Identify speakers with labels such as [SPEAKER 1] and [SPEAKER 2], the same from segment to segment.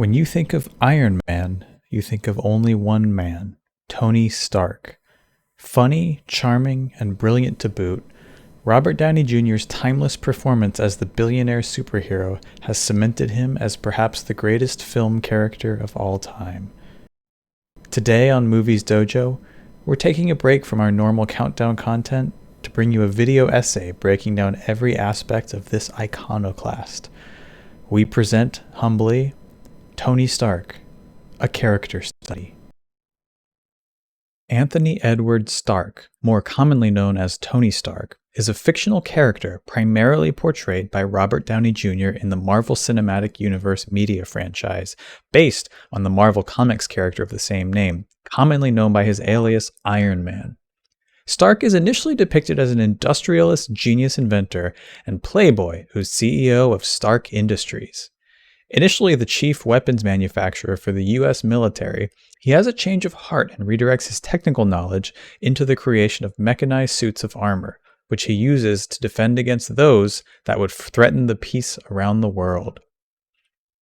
[SPEAKER 1] When you think of Iron Man, you think of only one man, Tony Stark. Funny, charming, and brilliant to boot, Robert Downey Jr.'s timeless performance as the billionaire superhero has cemented him as perhaps the greatest film character of all time. Today on Movies Dojo, we're taking a break from our normal countdown content to bring you a video essay breaking down every aspect of this iconoclast. We present, humbly, Tony Stark, a character study. Anthony Edward Stark, more commonly known as Tony Stark, is a fictional character primarily portrayed by Robert Downey Jr. in the Marvel Cinematic Universe media franchise, based on the Marvel Comics character of the same name, commonly known by his alias Iron Man. Stark is initially depicted as an industrialist genius inventor and playboy who's CEO of Stark Industries. Initially the chief weapons manufacturer for the US military, he has a change of heart and redirects his technical knowledge into the creation of mechanized suits of armor, which he uses to defend against those that would threaten the peace around the world.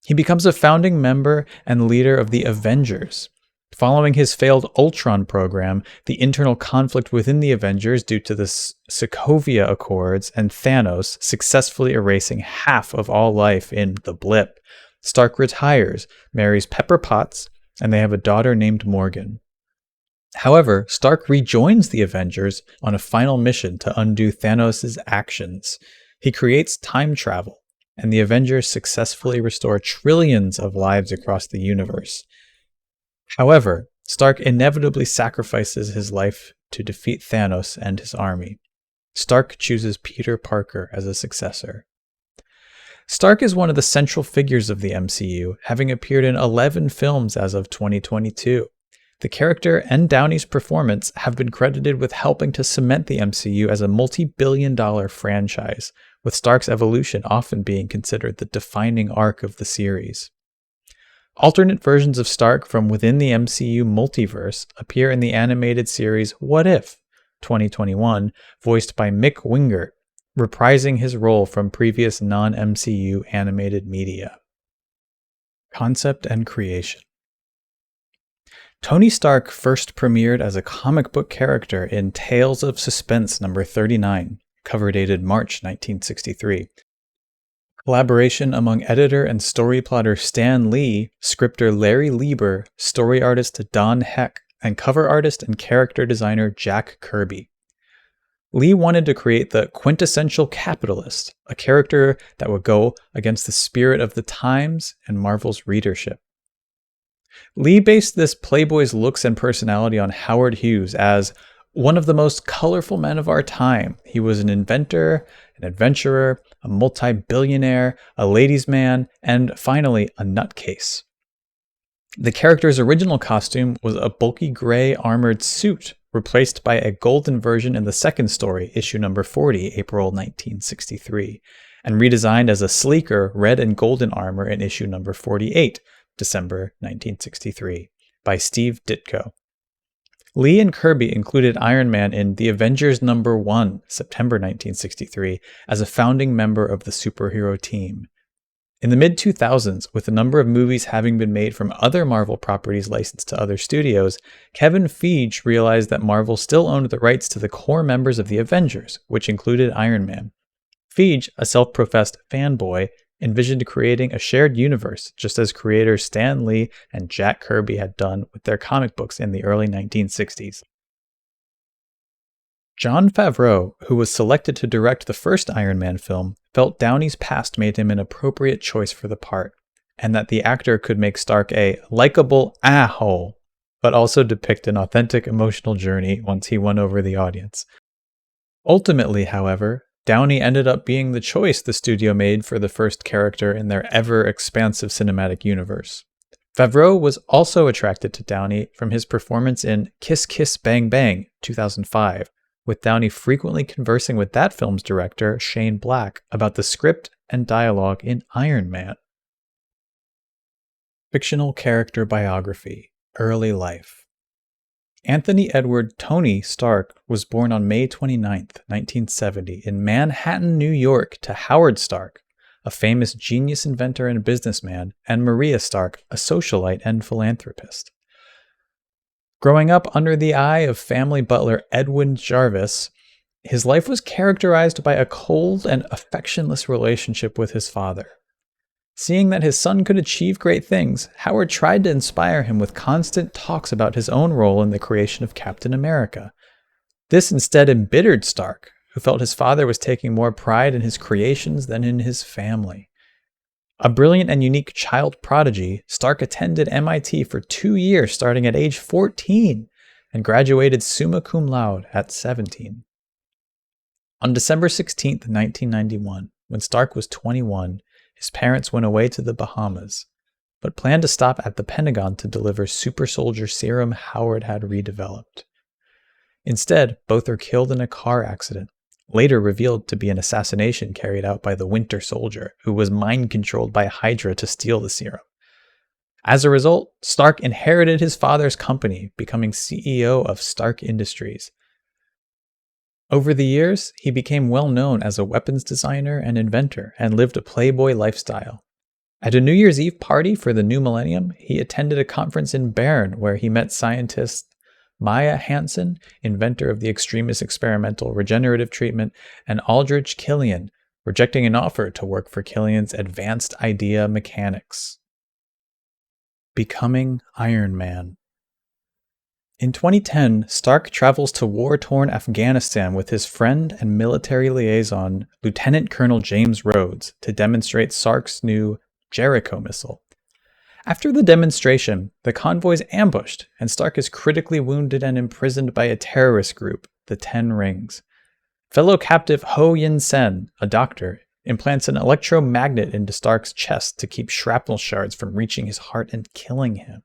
[SPEAKER 1] He becomes a founding member and leader of the Avengers. Following his failed Ultron program, the internal conflict within the Avengers due to the Sokovia Accords and Thanos successfully erasing half of all life in The Blip, Stark retires, marries Pepper Potts, and they have a daughter named Morgan. However, Stark rejoins the Avengers on a final mission to undo Thanos' actions. He creates time travel, and the Avengers successfully restore trillions of lives across the universe. However, Stark inevitably sacrifices his life to defeat Thanos and his army. Stark chooses Peter Parker as a successor. Stark is one of the central figures of the MCU, having appeared in 11 films as of 2022. The character and Downey's performance have been credited with helping to cement the MCU as a multi-billion-dollar franchise, with Stark's evolution often being considered the defining arc of the series. Alternate versions of Stark from within the MCU multiverse appear in the animated series What If? 2021, voiced by Mick Wingert, reprising his role from previous non-MCU animated media. Concept and creation. Tony Stark first premiered as a comic book character in Tales of Suspense number 39, cover dated March 1963. Collaboration among editor and story plotter Stan Lee, scripter Larry Lieber, story artist Don Heck, and cover artist and character designer Jack Kirby. Lee wanted to create the quintessential capitalist, a character that would go against the spirit of the times and Marvel's readership. Lee based this playboy's looks and personality on Howard Hughes as one of the most colorful men of our time. He was an inventor, an adventurer, a multi-billionaire, a ladies' man, and finally, a nutcase. The character's original costume was a bulky gray armored suit, replaced by a golden version in the second story, issue number 40, April 1963, and redesigned as a sleeker red and golden armor in issue number 48, December 1963, by Steve Ditko. Lee and Kirby included Iron Man in The Avengers number 1, September 1963, as a founding member of the superhero team. In the mid-2000s, with a number of movies having been made from other Marvel properties licensed to other studios, Kevin Feige realized that Marvel still owned the rights to the core members of the Avengers, which included Iron Man. Feige, a self-professed fanboy, envisioned creating a shared universe, just as creators Stan Lee and Jack Kirby had done with their comic books in the early 1960s. Jon Favreau, who was selected to direct the first Iron Man film, felt Downey's past made him an appropriate choice for the part, and that the actor could make Stark a likable a-hole, but also depict an authentic emotional journey once he won over the audience. Ultimately, however, Downey ended up being the choice the studio made for the first character in their ever-expansive cinematic universe. Favreau was also attracted to Downey from his performance in Kiss Kiss Bang Bang, 2005, with Downey frequently conversing with that film's director, Shane Black, about the script and dialogue in Iron Man. Fictional character biography, early life. Anthony Edward Tony Stark was born on May 29, 1970, in Manhattan, New York, to Howard Stark, a famous genius inventor and businessman, and Maria Stark, a socialite and philanthropist. Growing up under the eye of family butler Edwin Jarvis, his life was characterized by a cold and affectionless relationship with his father. Seeing that his son could achieve great things, Howard tried to inspire him with constant talks about his own role in the creation of Captain America. This instead embittered Stark, who felt his father was taking more pride in his creations than in his family. A brilliant and unique child prodigy, Stark attended MIT for 2 years starting at age 14 and graduated summa cum laude at 17. On December 16, 1991, when Stark was 21, his parents went away to the Bahamas, but planned to stop at the Pentagon to deliver super soldier serum Howard had redeveloped. Instead, both are killed in a car accident, later revealed to be an assassination carried out by the Winter Soldier, who was mind-controlled by Hydra to steal the serum. As a result, Stark inherited his father's company, becoming CEO of Stark Industries. Over the years, he became well known as a weapons designer and inventor and lived a playboy lifestyle. At a New Year's Eve party for the new millennium, he attended a conference in Bern where he met scientist Maya Hansen, inventor of the extremist experimental regenerative treatment, and Aldrich Killian, rejecting an offer to work for Killian's advanced idea mechanics. Becoming Iron Man. In 2010, Stark travels to war-torn Afghanistan with his friend and military liaison, Lieutenant Colonel James Rhodes, to demonstrate Stark's new Jericho missile. After the demonstration, the convoy is ambushed, and Stark is critically wounded and imprisoned by a terrorist group, the Ten Rings. Fellow captive Ho Yin-sen, a doctor, implants an electromagnet into Stark's chest to keep shrapnel shards from reaching his heart and killing him.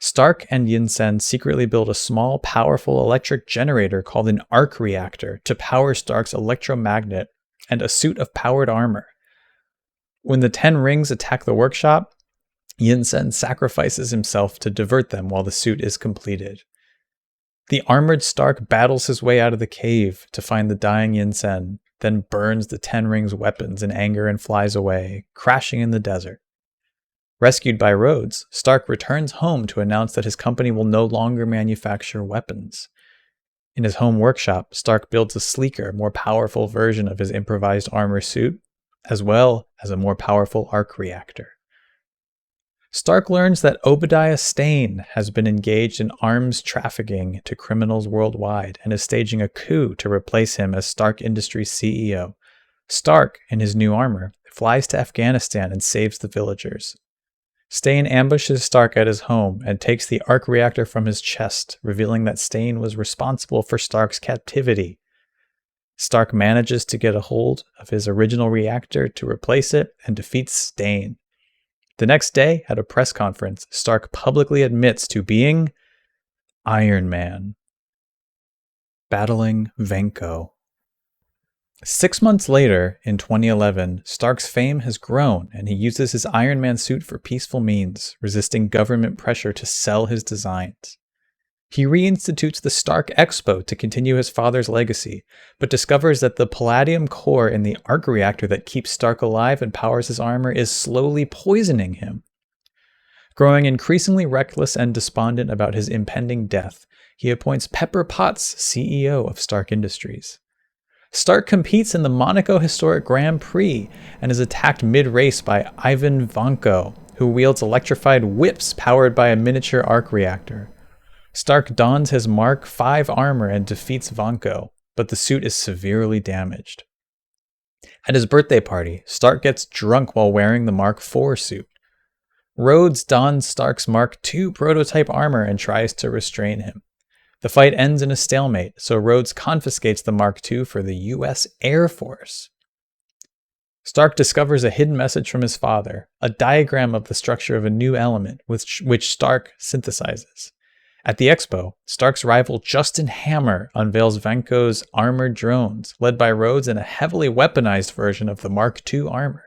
[SPEAKER 1] Stark and Yin-sen secretly build a small, powerful electric generator called an arc reactor to power Stark's electromagnet and a suit of powered armor. When the Ten Rings attack the workshop, Yin-sen sacrifices himself to divert them while the suit is completed. The armored Stark battles his way out of the cave to find the dying Yin-sen, then burns the Ten Rings' weapons in anger and flies away, crashing in the desert. Rescued by Rhodes, Stark returns home to announce that his company will no longer manufacture weapons. In his home workshop, Stark builds a sleeker, more powerful version of his improvised armor suit, as well as a more powerful arc reactor. Stark learns that Obadiah Stane has been engaged in arms trafficking to criminals worldwide and is staging a coup to replace him as Stark Industries CEO. Stark, in his new armor, flies to Afghanistan and saves the villagers. Stane ambushes Stark at his home and takes the arc reactor from his chest, revealing that Stane was responsible for Stark's captivity. Stark manages to get a hold of his original reactor to replace it and defeats Stane. The next day, at a press conference, Stark publicly admits to being Iron Man. Battling Vanko. 6 months later, in 2011, Stark's fame has grown and he uses his Iron Man suit for peaceful means, resisting government pressure to sell his designs. He reinstitutes the Stark Expo to continue his father's legacy, but discovers that the palladium core in the arc reactor that keeps Stark alive and powers his armor is slowly poisoning him. Growing increasingly reckless and despondent about his impending death, he appoints Pepper Potts CEO of Stark Industries. Stark competes in the Monaco Historic Grand Prix and is attacked mid-race by Ivan Vanko, who wields electrified whips powered by a miniature arc reactor. Stark dons his Mark V armor and defeats Vanko, but the suit is severely damaged. At his birthday party, Stark gets drunk while wearing the Mark IV suit. Rhodes dons Stark's Mark II prototype armor and tries to restrain him. The fight ends in a stalemate, so Rhodes confiscates the Mark II for the U.S. Air Force. Stark discovers a hidden message from his father, a diagram of the structure of a new element, which Stark synthesizes. At the expo, Stark's rival Justin Hammer unveils Vanko's armored drones, led by Rhodes in a heavily weaponized version of the Mark II armor.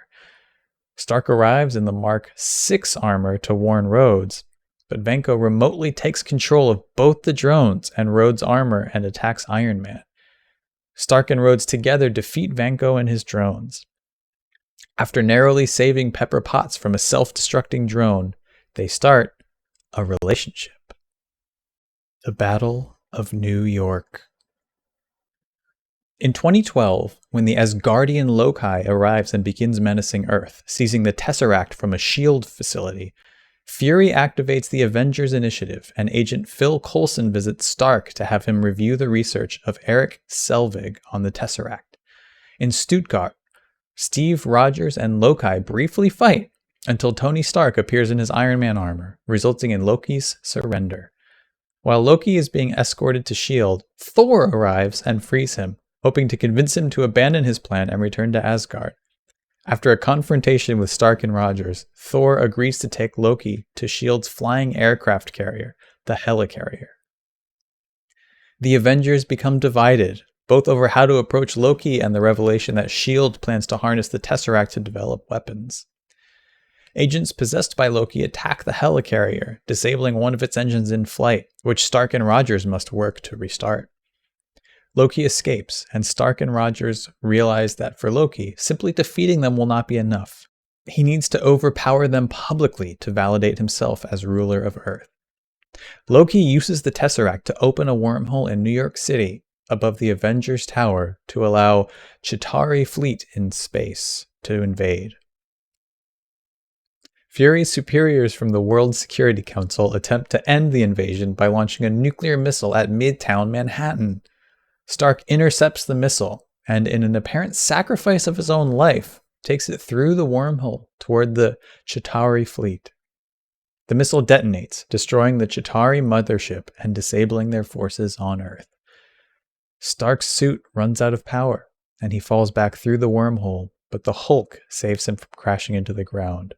[SPEAKER 1] Stark arrives in the Mark VI armor to warn Rhodes, but Vanko remotely takes control of both the drones and Rhodes' armor and attacks Iron Man. Stark and Rhodes together defeat Vanko and his drones. After narrowly saving Pepper Potts from a self-destructing drone, they start a relationship. The Battle of New York. In 2012, when the Asgardian Loki arrives and begins menacing Earth, seizing the Tesseract from a S.H.I.E.L.D. facility, Fury activates the Avengers Initiative, and Agent Phil Coulson visits Stark to have him review the research of Eric Selvig on the Tesseract. In Stuttgart, Steve Rogers and Loki briefly fight until Tony Stark appears in his Iron Man armor, resulting in Loki's surrender. While Loki is being escorted to S.H.I.E.L.D., Thor arrives and frees him, hoping to convince him to abandon his plan and return to Asgard. After a confrontation with Stark and Rogers, Thor agrees to take Loki to S.H.I.E.L.D.'s flying aircraft carrier, the Helicarrier. The Avengers become divided, both over how to approach Loki and the revelation that S.H.I.E.L.D. plans to harness the Tesseract to develop weapons. Agents possessed by Loki attack the Helicarrier, disabling one of its engines in flight, which Stark and Rogers must work to restart. Loki escapes, and Stark and Rogers realize that for Loki, simply defeating them will not be enough. He needs to overpower them publicly to validate himself as ruler of Earth. Loki uses the Tesseract to open a wormhole in New York City above the Avengers Tower to allow Chitauri fleet in space to invade. Fury's superiors from the World Security Council attempt to end the invasion by launching a nuclear missile at Midtown Manhattan. Stark intercepts the missile, and in an apparent sacrifice of his own life, takes it through the wormhole toward the Chitauri fleet. The missile detonates, destroying the Chitauri mothership and disabling their forces on Earth. Stark's suit runs out of power, and he falls back through the wormhole, but the Hulk saves him from crashing into the ground.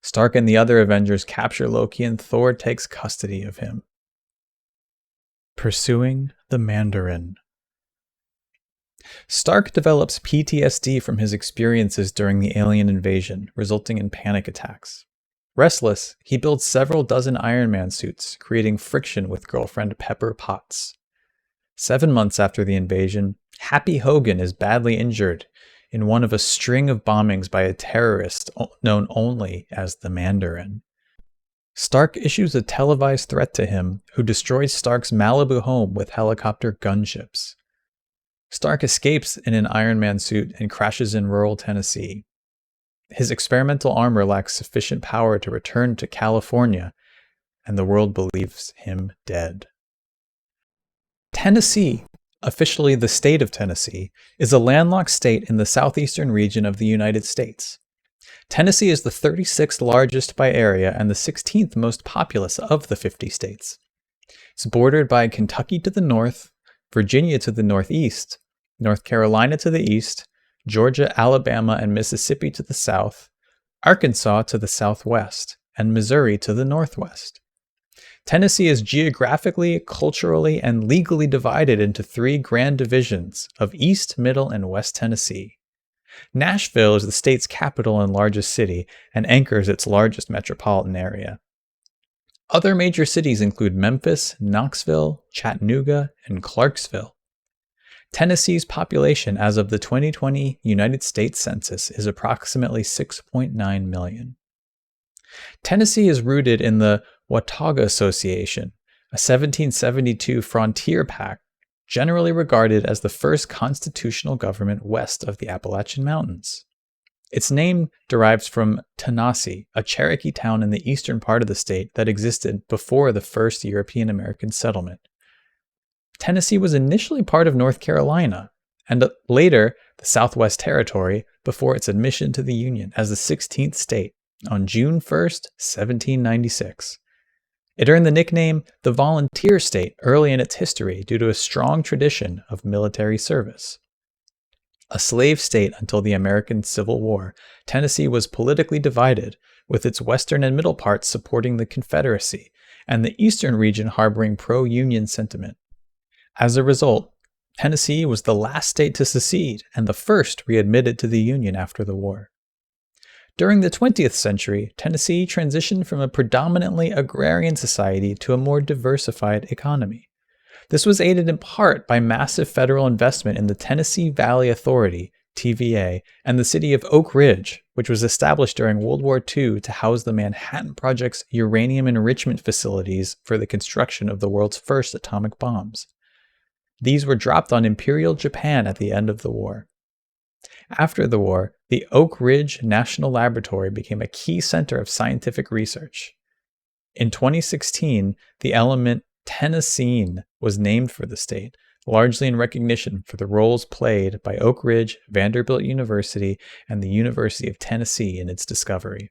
[SPEAKER 1] Stark and the other Avengers capture Loki, and Thor takes custody of him. Pursuing the Mandarin. Stark develops PTSD from his experiences during the alien invasion, resulting in panic attacks. Restless, he builds several dozen Iron Man suits, creating friction with girlfriend Pepper Potts. 7 months after the invasion, Happy Hogan is badly injured in one of a string of bombings by a terrorist known only as the Mandarin. Stark issues a televised threat to him, who destroys Stark's Malibu home with helicopter gunships. Stark escapes in an Iron Man suit and crashes in rural Tennessee. His experimental armor lacks sufficient power to return to California, and the world believes him dead. Tennessee, officially the state of Tennessee, is a landlocked state in the southeastern region of the United States. Tennessee is the 36th largest by area and the 16th most populous of the 50 states. It's bordered by Kentucky to the north, Virginia to the northeast, North Carolina to the east, Georgia, Alabama, and Mississippi to the south, Arkansas to the southwest, and Missouri to the northwest. Tennessee is geographically, culturally, and legally divided into 3 grand divisions of East, Middle, and West Tennessee. Nashville is the state's capital and largest city, and anchors its largest metropolitan area. Other major cities include Memphis, Knoxville, Chattanooga, and Clarksville. Tennessee's population as of the 2020 United States Census is approximately 6.9 million. Tennessee is rooted in the Watauga Association, a 1772 frontier pact generally regarded as the first constitutional government west of the Appalachian Mountains. Its name derives from Tanasi, a Cherokee town in the eastern part of the state that existed before the first European-American settlement. Tennessee was initially part of North Carolina, and later the Southwest Territory before its admission to the Union as the 16th state on June 1, 1796. It earned the nickname the Volunteer State early in its history due to a strong tradition of military service. A slave state until the American Civil War, Tennessee was politically divided, with its western and middle parts supporting the Confederacy, and the eastern region harboring pro-Union sentiment. As a result, Tennessee was the last state to secede and the first readmitted to the Union after the war. During the 20th century, Tennessee transitioned from a predominantly agrarian society to a more diversified economy. This was aided in part by massive federal investment in the Tennessee Valley Authority, TVA, and the city of Oak Ridge, which was established during World War II to house the Manhattan Project's uranium enrichment facilities for the construction of the world's first atomic bombs. These were dropped on Imperial Japan at the end of the war. After the war, the Oak Ridge National Laboratory became a key center of scientific research. In 2016, the element tennessine was named for the state, largely in recognition for the roles played by Oak Ridge, Vanderbilt University, and the University of Tennessee in its discovery.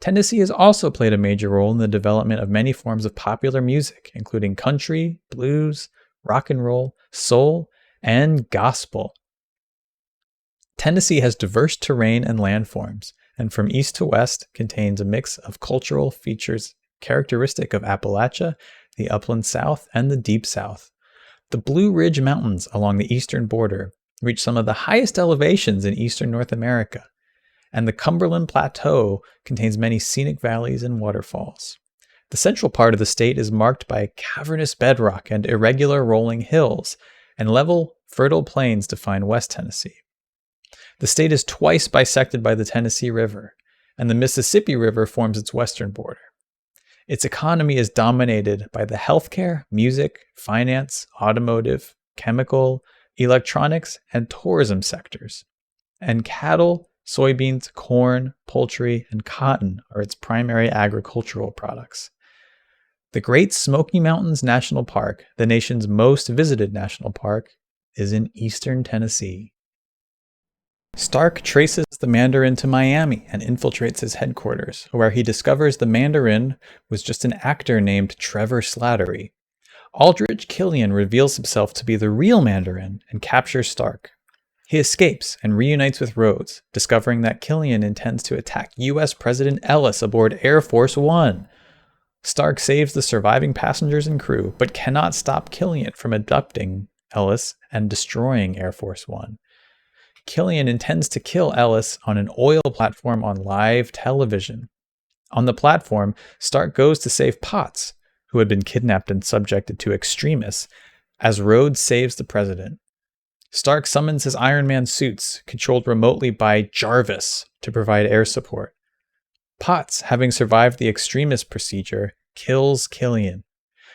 [SPEAKER 1] Tennessee has also played a major role in the development of many forms of popular music, including country, blues, rock and roll, soul, and gospel. Tennessee has diverse terrain and landforms, and from east to west contains a mix of cultural features characteristic of Appalachia, the upland South, and the Deep South. The Blue Ridge Mountains along the eastern border reach some of the highest elevations in eastern North America, and the Cumberland Plateau contains many scenic valleys and waterfalls. The central part of the state is marked by cavernous bedrock and irregular rolling hills, and level, fertile plains define West Tennessee. The state is twice bisected by the Tennessee River, and the Mississippi River forms its western border. Its economy is dominated by the healthcare, music, finance, automotive, chemical, electronics, and tourism sectors. And cattle, soybeans, corn, poultry, and cotton are its primary agricultural products. The Great Smoky Mountains National Park, the nation's most visited national park, is in eastern Tennessee. Stark traces the Mandarin to Miami and infiltrates his headquarters, where he discovers the Mandarin was just an actor named Trevor Slattery. Aldrich Killian reveals himself to be the real Mandarin and captures Stark. He escapes and reunites with Rhodes, discovering that Killian intends to attack U.S. President Ellis aboard Air Force One. Stark saves the surviving passengers and crew, but cannot stop Killian from abducting Ellis and destroying Air Force One. Killian intends to kill Ellis on an oil platform on live television. On the platform, Stark goes to save Potts, who had been kidnapped and subjected to extremists, as Rhodes saves the president. Stark summons his Iron Man suits, controlled remotely by Jarvis, to provide air support. Potts, having survived the extremist procedure, kills Killian.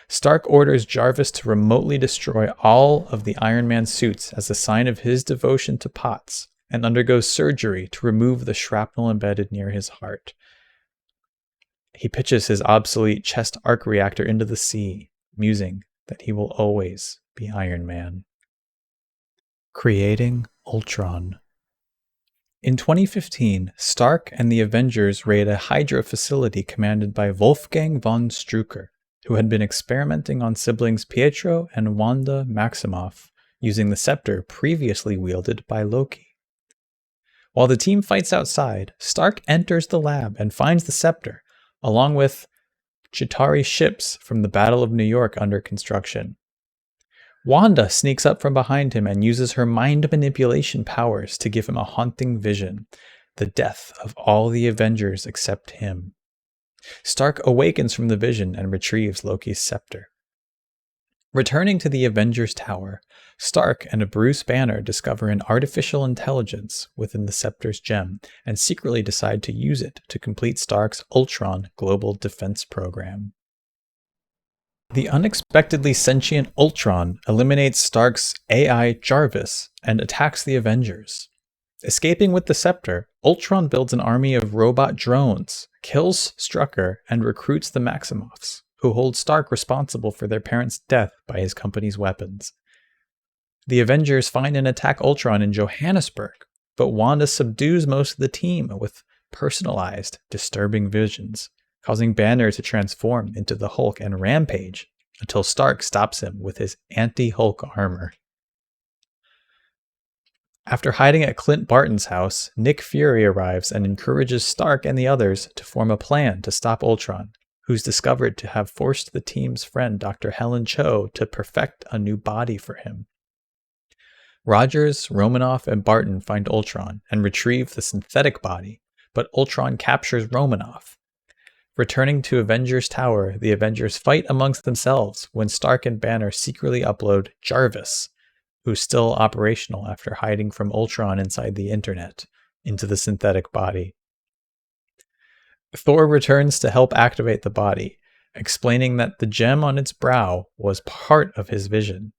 [SPEAKER 1] Stark orders Jarvis to remotely destroy all of the Iron Man suits as a sign of his devotion to Potts, and undergoes surgery to remove the shrapnel embedded near his heart. He pitches his obsolete chest arc reactor into the sea, musing that he will always be Iron Man. Creating Ultron. In 2015, Stark and the Avengers raid a Hydra facility commanded by Wolfgang von Strucker, who had been experimenting on siblings Pietro and Wanda Maximoff using the scepter previously wielded by Loki. While the team fights outside, Stark enters the lab and finds the scepter, along with Chitauri ships from the Battle of New York under construction. Wanda sneaks up from behind him and uses her mind manipulation powers to give him a haunting vision, the death of all the Avengers except him. Stark awakens from the vision and retrieves Loki's scepter. Returning to the Avengers Tower, Stark and Bruce Banner discover an artificial intelligence within the scepter's gem and secretly decide to use it to complete Stark's Ultron global defense program. The unexpectedly sentient Ultron eliminates Stark's AI Jarvis and attacks the Avengers. Escaping with the scepter, Ultron builds an army of robot drones, kills Strucker, and recruits the Maximoffs, who hold Stark responsible for their parents' death by his company's weapons. The Avengers find and attack Ultron in Johannesburg, but Wanda subdues most of the team with personalized, disturbing visions, causing Banner to transform into the Hulk and rampage until Stark stops him with his anti-Hulk armor. After hiding at Clint Barton's house, Nick Fury arrives and encourages Stark and the others to form a plan to stop Ultron, who's discovered to have forced the team's friend Dr. Helen Cho to perfect a new body for him. Rogers, Romanoff, and Barton find Ultron and retrieve the synthetic body, but Ultron captures Romanoff. Returning to Avengers Tower, the Avengers fight amongst themselves when Stark and Banner secretly upload Jarvis, who's still operational after hiding from Ultron inside the internet, into the synthetic body. Thor returns to help activate the body, explaining that the gem on its brow was part of his vision.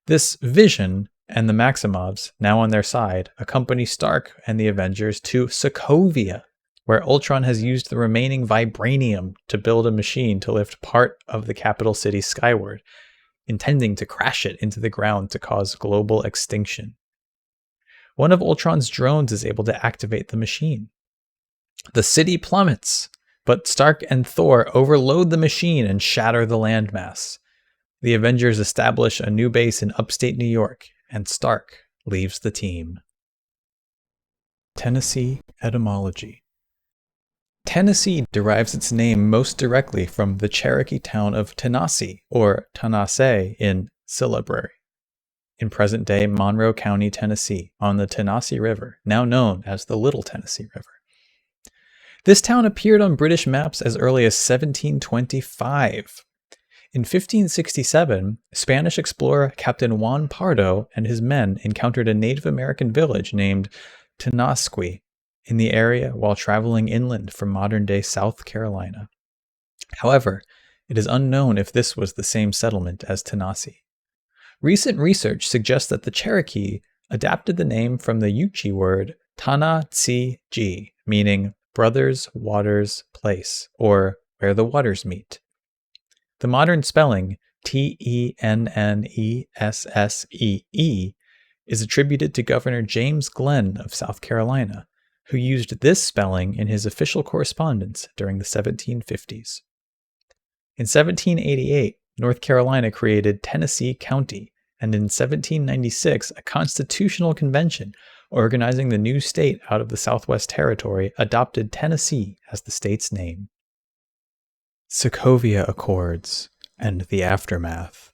[SPEAKER 1] This vision and the Maximovs, now on their side, accompany Stark and the Avengers to Sokovia, where Ultron has used the remaining vibranium to build a machine to lift part of the capital city skyward, intending to crash it into the ground to cause global extinction. One of Ultron's drones is able to activate the machine. The city plummets, but Stark and Thor overload the machine and shatter the landmass. The Avengers establish a new base in upstate New York, and Stark leaves the team. Tennessee etymology. Tennessee derives its name most directly from the Cherokee town of Tanasi, or Tanase in Syllabary, in present-day Monroe County, Tennessee, on the Tennessee River, now known as the Little Tennessee River. This town appeared on British maps as early as 1725. In 1567, Spanish explorer Captain Juan Pardo and his men encountered a Native American village named Tenasqui in the area while traveling inland from modern-day South Carolina. However, it is unknown if this was the same settlement as Tanasi. Recent research suggests that the Cherokee adapted the name from the Yuchi word Tana-tsi-ji, meaning brothers, waters, place, or where the waters meet. The modern spelling, Tennessee, is attributed to Governor James Glenn of South Carolina, who used this spelling in his official correspondence during the 1750s. In 1788, North Carolina created Tennessee County, and in 1796, a constitutional convention organizing the new state out of the Southwest Territory adopted Tennessee as the state's name. Sokovia Accords and the aftermath.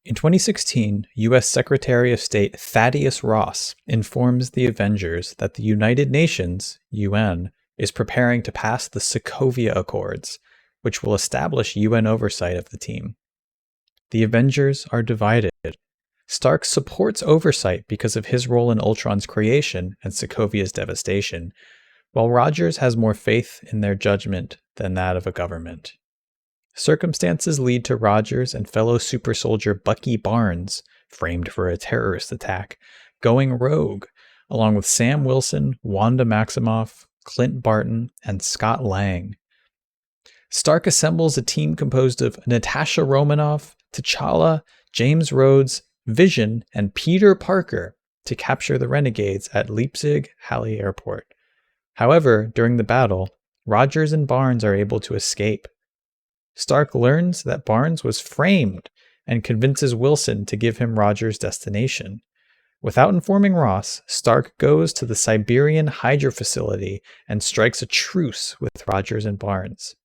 [SPEAKER 1] In 2016, U.S. Secretary of State Thaddeus Ross informs the Avengers that the United Nations, UN, is preparing to pass the Sokovia Accords, which will establish UN oversight of the team. The Avengers are divided. Stark supports oversight because of his role in Ultron's creation and Sokovia's devastation, while Rogers has more faith in their judgment than that of a government. Circumstances lead to Rogers and fellow super soldier Bucky Barnes, framed for a terrorist attack, going rogue, along with Sam Wilson, Wanda Maximoff, Clint Barton, and Scott Lang. Stark assembles a team composed of Natasha Romanoff, T'Challa, James Rhodes, Vision, and Peter Parker to capture the renegades at Leipzig-Halle Airport. However, during the battle, Rogers and Barnes are able to escape. Stark learns that Barnes was framed and convinces Wilson to give him Rogers' destination. Without informing Ross, Stark goes to the Siberian Hydra facility and strikes a truce with Rogers and Barnes.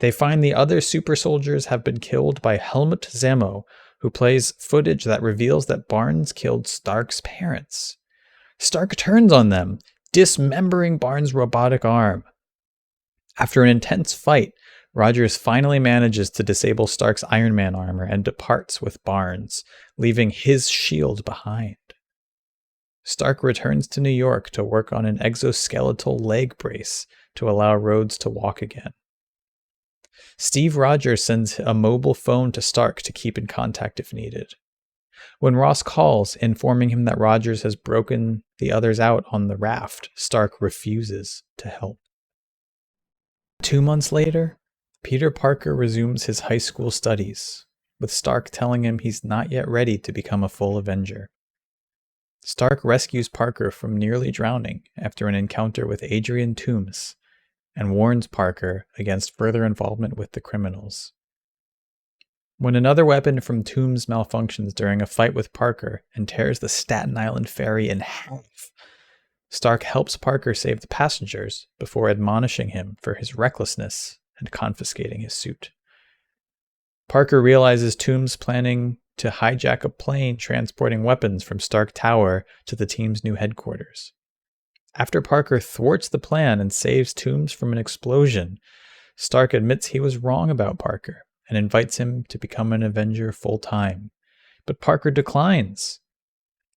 [SPEAKER 1] They find the other super soldiers have been killed by Helmut Zemo, who plays footage that reveals that Barnes killed Stark's parents. Stark turns on them, dismembering Barnes' robotic arm. After an intense fight, Rogers finally manages to disable Stark's Iron Man armor and departs with Barnes, leaving his shield behind. Stark returns to New York to work on an exoskeletal leg brace to allow Rhodes to walk again. Steve Rogers sends a mobile phone to Stark to keep in contact if needed. When Ross calls, informing him that Rogers has broken the others out on the raft, Stark refuses to help. 2 months later, Peter Parker resumes his high school studies, with Stark telling him he's not yet ready to become a full Avenger. Stark rescues Parker from nearly drowning after an encounter with Adrian Toomes, and warns Parker against further involvement with the criminals. When another weapon from Toomes malfunctions during a fight with Parker and tears the Staten Island ferry in half, Stark helps Parker save the passengers before admonishing him for his recklessness and confiscating his suit. Parker realizes Toomes planning to hijack a plane transporting weapons from Stark Tower to the team's new headquarters. After Parker thwarts the plan and saves Toomes from an explosion, Stark admits he was wrong about Parker and invites him to become an Avenger full-time. but Parker declines.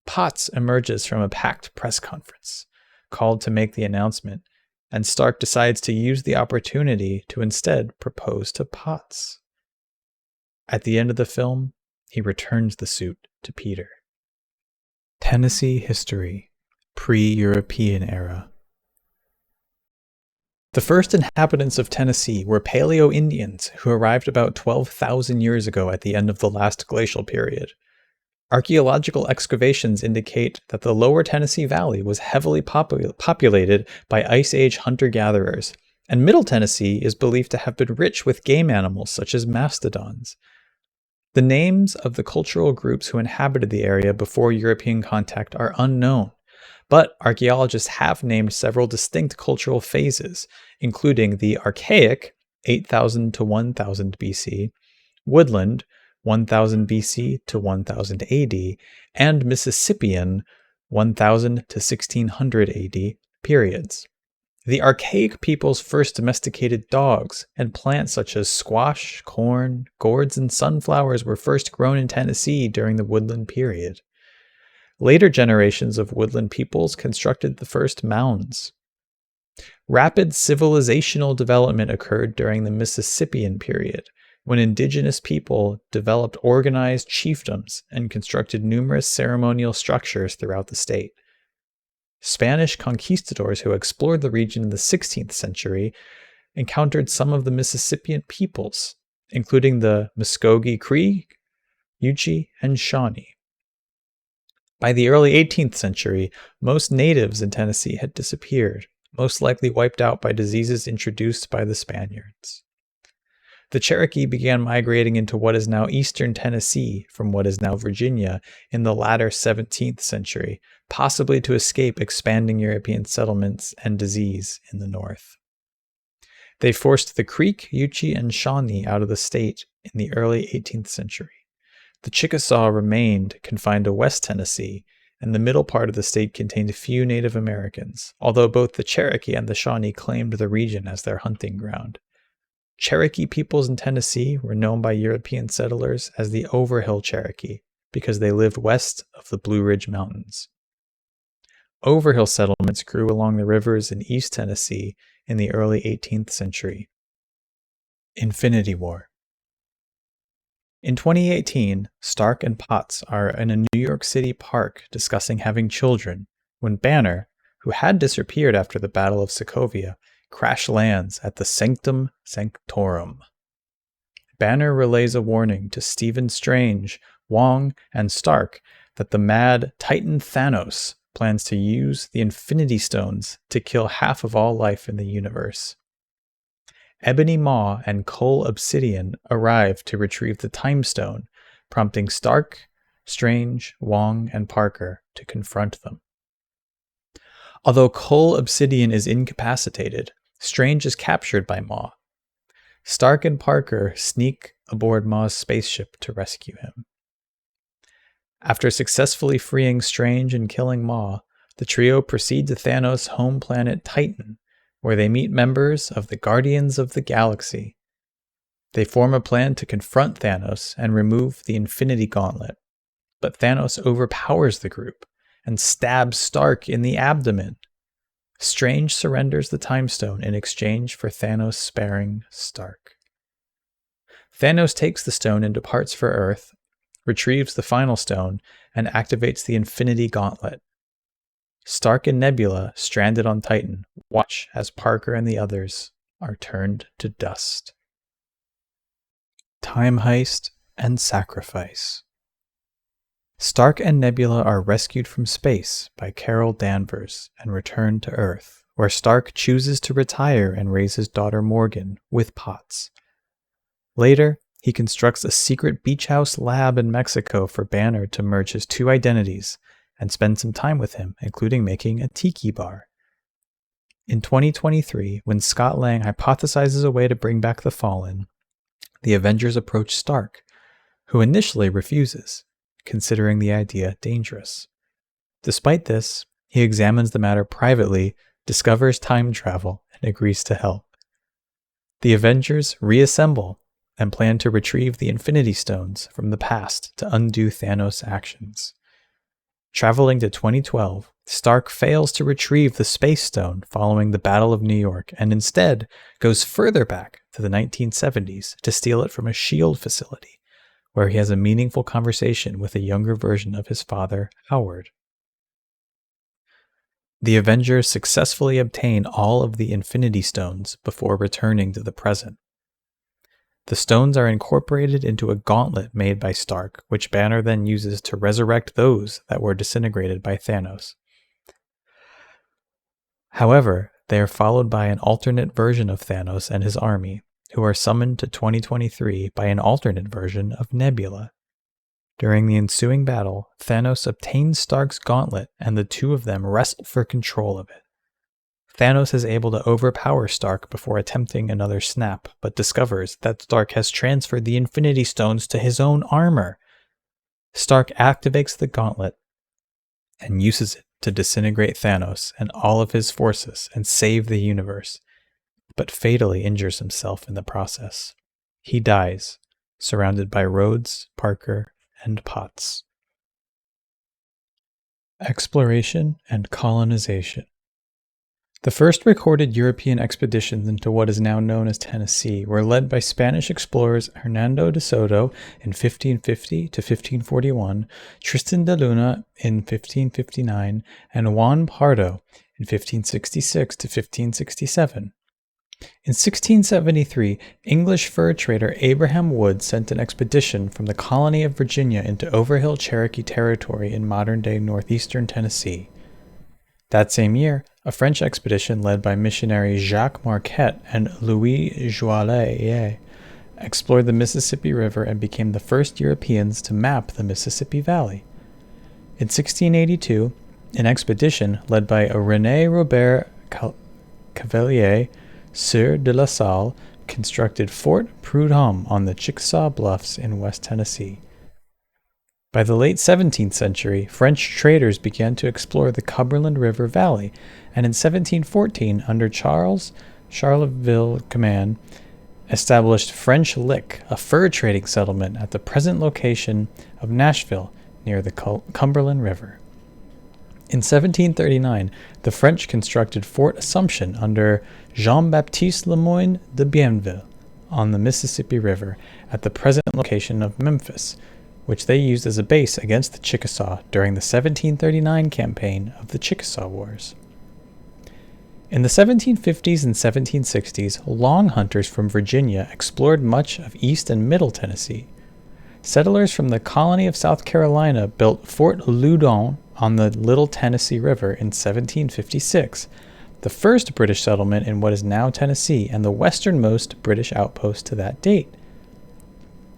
[SPEAKER 1] Potts emerges from a packed press conference, called to make the announcement, and Stark decides to use the opportunity to instead propose to Potts. At the end of the film, he returns the suit to Peter. Tennessee history, pre-European era. The first inhabitants of Tennessee were Paleo-Indians who arrived about 12,000 years ago at the end of the last glacial period. Archaeological excavations indicate that the lower Tennessee Valley was heavily populated by Ice Age hunter-gatherers, and Middle Tennessee is believed to have been rich with game animals such as mastodons. The names of the cultural groups who inhabited the area before European contact are unknown, but archaeologists have named several distinct cultural phases, including the Archaic, 8000 to 1000 BC, Woodland, 1000 BC to 1000 AD, and Mississippian, 1000 to 1600 AD periods. The archaic peoples first domesticated dogs, and plants such as squash, corn, gourds, and sunflowers were first grown in Tennessee during the Woodland period. Later generations of woodland peoples constructed the first mounds. Rapid civilizational development occurred during the Mississippian period, when indigenous people developed organized chiefdoms and constructed numerous ceremonial structures throughout the state. Spanish conquistadors who explored the region in the 16th century encountered some of the Mississippian peoples, including the Muskogee Creek, Yuchi, and Shawnee. By the early 18th century, most natives in Tennessee had disappeared, most likely wiped out by diseases introduced by the Spaniards. The Cherokee began migrating into what is now eastern Tennessee from what is now Virginia in the latter 17th century, possibly to escape expanding European settlements and disease in the north. They forced the Creek, Yuchi, and Shawnee out of the state in the early 18th century. The Chickasaw remained confined to West Tennessee, and the middle part of the state contained few Native Americans, although both the Cherokee and the Shawnee claimed the region as their hunting ground. Cherokee peoples in Tennessee were known by European settlers as the Overhill Cherokee because they lived west of the Blue Ridge Mountains. Overhill settlements grew along the rivers in East Tennessee in the early 18th century. Infinity War. In 2018, Stark and Potts are in a New York City park discussing having children when Banner, who had disappeared after the Battle of Sokovia, crash lands at the Sanctum Sanctorum. Banner relays a warning to Stephen Strange, Wong, and Stark that the mad Titan Thanos plans to use the Infinity Stones to kill half of all life in the universe. Ebony Maw and Cole Obsidian arrive to retrieve the Time Stone, prompting Stark, Strange, Wong, and Parker to confront them. Although Cole Obsidian is incapacitated, Strange is captured by Maw. Stark and Parker sneak aboard Maw's spaceship to rescue him. After successfully freeing Strange and killing Maw, the trio proceed to Thanos' home planet Titan, where they meet members of the Guardians of the Galaxy. They form a plan to confront Thanos and remove the Infinity Gauntlet, but Thanos overpowers the group and stabs Stark in the abdomen. Strange surrenders the Time Stone in exchange for Thanos sparing Stark. Thanos takes the stone and departs for Earth, retrieves the final stone, and activates the Infinity Gauntlet. Stark and Nebula, stranded on Titan, watch as Parker and the others are turned to dust. Time Heist and Sacrifice. Stark and Nebula are rescued from space by Carol Danvers and returned to Earth, where Stark chooses to retire and raise his daughter Morgan with Potts. Later, he constructs a secret beach house lab in Mexico for Banner to merge his two identities and spend some time with him, including making a tiki bar. In 2023, when Scott Lang hypothesizes a way to bring back the Fallen, the Avengers approach Stark, who initially refuses, considering the idea dangerous. Despite this, he examines the matter privately, discovers time travel, and agrees to help. The Avengers reassemble and planned to retrieve the Infinity Stones from the past to undo Thanos' actions. Traveling to 2012, Stark fails to retrieve the Space Stone following the Battle of New York and instead goes further back to the 1970s to steal it from a S.H.I.E.L.D. facility, where he has a meaningful conversation with a younger version of his father, Howard. The Avengers successfully obtain all of the Infinity Stones before returning to the present. The stones are incorporated into a gauntlet made by Stark, which Banner then uses to resurrect those that were disintegrated by Thanos. However, they are followed by an alternate version of Thanos and his army, who are summoned to 2023 by an alternate version of Nebula. During the ensuing battle, Thanos obtains Stark's gauntlet and the two of them wrestle for control of it. Thanos is able to overpower Stark before attempting another snap, but discovers that Stark has transferred the Infinity Stones to his own armor. Stark activates the gauntlet and uses it to disintegrate Thanos and all of his forces and save the universe, but fatally injures himself in the process. He dies, surrounded by Rhodes, Parker, and Potts. Exploration and colonization. The first recorded European expeditions into what is now known as Tennessee were led by Spanish explorers Hernando de Soto in 1550 to 1541, Tristan de Luna in 1559, and Juan Pardo in 1566 to 1567. In 1673, English fur trader Abraham Wood sent an expedition from the colony of Virginia into Overhill Cherokee territory in modern-day northeastern Tennessee. That same year, a French expedition led by missionary Jacques Marquette and Louis Joaillier explored the Mississippi River and became the first Europeans to map the Mississippi Valley. In 1682, an expedition led by René Robert Cavelier, Sieur de la Salle, constructed Fort Prudhomme on the Chickasaw Bluffs in West Tennessee. By the late 17th century, French traders began to explore the Cumberland River Valley, and in 1714, under Charles Charleville command, established French Lick, a fur trading settlement at the present location of Nashville, near the Cumberland River. In 1739, the French constructed Fort Assumption under Jean-Baptiste Le Moyne de Bienville on the Mississippi River at the present location of Memphis, which they used as a base against the Chickasaw during the 1739 campaign of the Chickasaw Wars. In the 1750s and 1760s, long hunters from Virginia explored much of East and Middle Tennessee. Settlers from the colony of South Carolina built Fort Loudon on the Little Tennessee River in 1756, the first British settlement in what is now Tennessee and the westernmost British outpost to that date.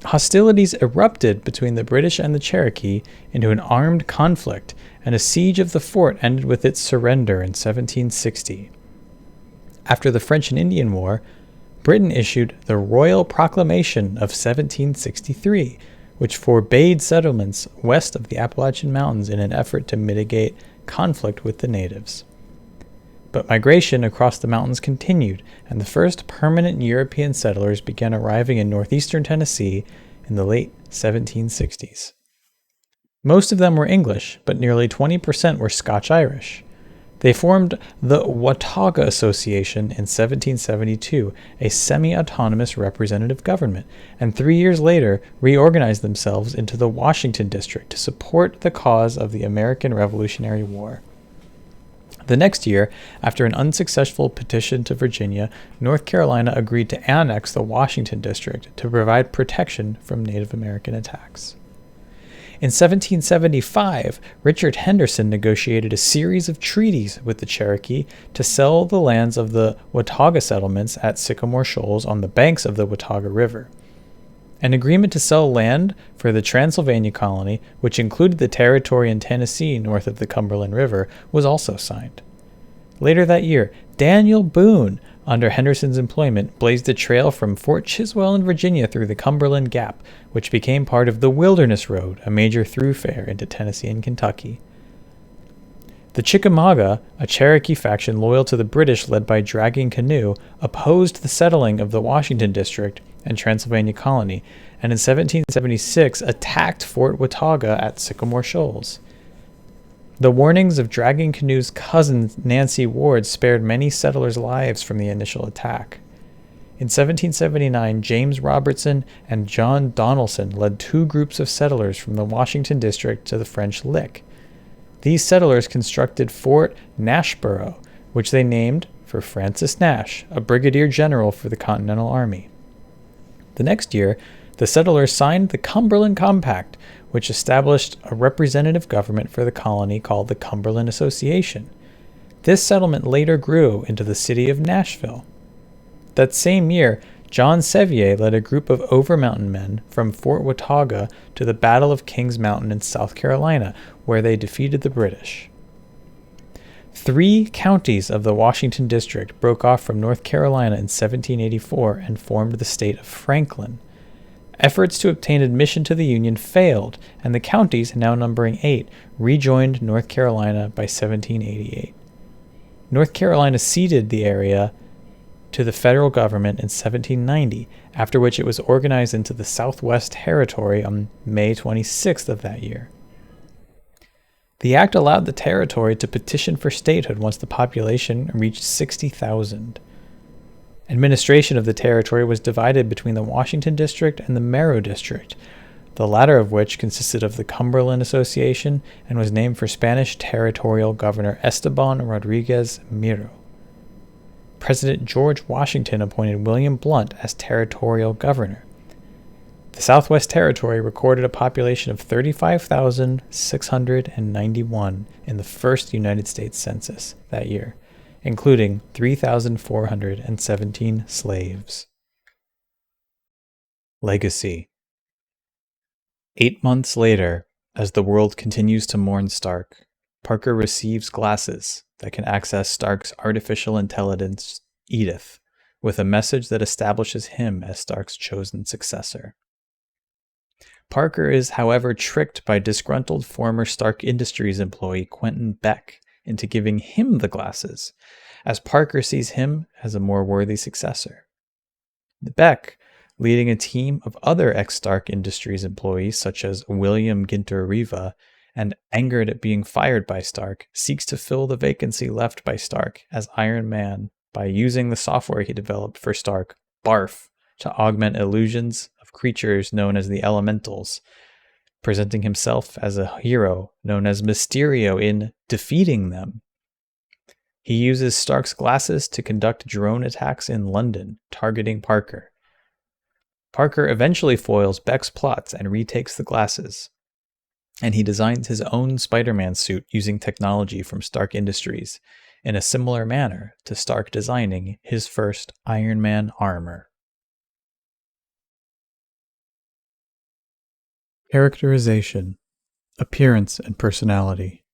[SPEAKER 1] Hostilities erupted between the British and the Cherokee into an armed conflict, and a siege of the fort ended with its surrender in 1760. After the French and Indian War, Britain issued the Royal Proclamation of 1763, which forbade settlements west of the Appalachian Mountains in an effort to mitigate conflict with the natives. But migration across the mountains continued, and the first permanent European settlers began arriving in northeastern Tennessee in the late 1760s. Most of them were English, but nearly 20% were Scotch-Irish. They formed the Watauga Association in 1772, a semi-autonomous representative government, and 3 years later reorganized themselves into the Washington District to support the cause of the American Revolutionary War. The next year, after an unsuccessful petition to Virginia, North Carolina agreed to annex the Washington District to provide protection from Native American attacks. In 1775, Richard Henderson negotiated a series of treaties with the Cherokee to sell the lands of the Watauga settlements at Sycamore Shoals on the banks of the Watauga River. An agreement to sell land for the Transylvania colony, which included the territory in Tennessee north of the Cumberland River, was also signed. Later that year, Daniel Boone, under Henderson's employment, blazed a trail from Fort Chiswell in Virginia through the Cumberland Gap, which became part of the Wilderness Road, a major thoroughfare into Tennessee and Kentucky. The Chickamauga, a Cherokee faction loyal to the British led by Dragging Canoe, opposed the settling of the Washington District and Transylvania colony, and in 1776 attacked Fort Watauga at Sycamore Shoals. The warnings of Dragging Canoe's cousin Nancy Ward spared many settlers' lives from the initial attack. In 1779, James Robertson and John Donaldson led two groups of settlers from the Washington district to the French Lick. These settlers constructed Fort Nashborough, which they named for Francis Nash, a brigadier general for the Continental Army. The next year, the settlers signed the Cumberland Compact, which established a representative government for the colony called the Cumberland Association. This settlement later grew into the city of Nashville. That same year, John Sevier led a group of Overmountain men from Fort Watauga to the Battle of Kings Mountain in South Carolina, where they defeated the British. 3 counties of the Washington District broke off from North Carolina in 1784 and formed the state of Franklin. Efforts to obtain admission to the Union failed, and the counties, now numbering 8, rejoined North Carolina by 1788. North Carolina ceded the area to the federal government in 1790, after which it was organized into the Southwest Territory on May 26th of that year. The act allowed the territory to petition for statehood once the population reached 60,000. Administration of the territory was divided between the Washington District and the Merrow District, the latter of which consisted of the Cumberland Association and was named for Spanish territorial governor Esteban Rodriguez Miro. President George Washington appointed William Blount as territorial governor. The Southwest Territory recorded a population of 35,691 in the first United States Census that year, including 3,417 slaves. Legacy. 8 months later, as the world continues to mourn Stark, Parker receives glasses that can access Stark's artificial intelligence, Edith, with a message that establishes him as Stark's chosen successor. Parker is, however, tricked by disgruntled former Stark Industries employee Quentin Beck into giving him the glasses, as Parker sees him as a more worthy successor. Beck, leading a team of other ex-Stark Industries employees such as William Ginter Riva, and angered at being fired by Stark, seeks to fill the vacancy left by Stark as Iron Man by using the software he developed for Stark, BARF, to augment illusions of creatures known as the Elementals, presenting himself as a hero known as Mysterio in defeating them. He uses Stark's glasses to conduct drone attacks in London, targeting Parker. Parker eventually foils Beck's plots and retakes the glasses, and he designs his own Spider-Man suit using technology from Stark Industries, in a similar manner to Stark designing his first Iron Man armor. Characterization, appearance, and personality.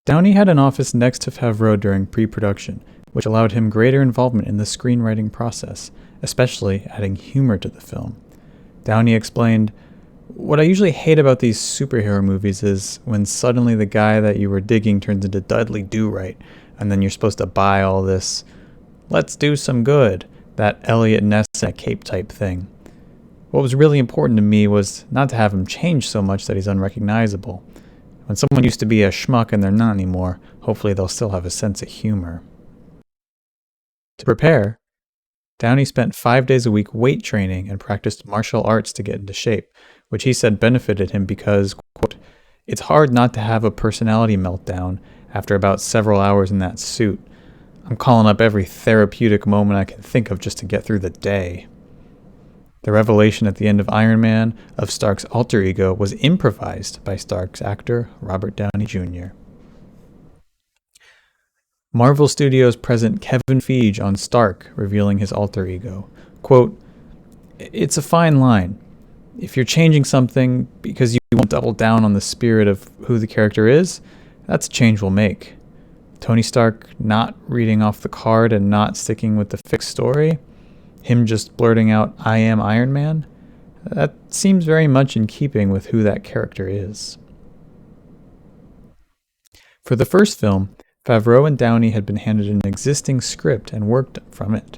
[SPEAKER 1] Downey had an office next to Favreau during pre-production, which allowed him greater involvement in the screenwriting process, especially adding humor to the film. Downey explained, "What I usually hate about these superhero movies is when suddenly the guy that you were digging turns into Dudley Do-Right, and then you're supposed to buy all this, let's do some good, that Elliot Ness in a cape type thing. What was really important to me was not to have him change so much that he's unrecognizable. When someone used to be a schmuck and they're not anymore, hopefully they'll still have a sense of humor." To prepare, Downey spent 5 days a week weight training and practiced martial arts to get into shape, which he said benefited him because, quote, "It's hard not to have a personality meltdown after about several hours in that suit. I'm calling up every therapeutic moment I can think of just to get through the day." The revelation at the end of Iron Man of Stark's alter ego was improvised by Stark's actor Robert Downey Jr. Marvel Studios present Kevin Feige on Stark revealing his alter ego. Quote, "It's a fine line. If you're changing something because you won't double down on the spirit of who the character is, that's a change we'll make. Tony Stark not reading off the card and not sticking with the fixed story, him just blurting out, 'I am Iron Man,' that seems very much in keeping with who that character is." For the first film, Favreau and Downey had been handed an existing script and worked from it.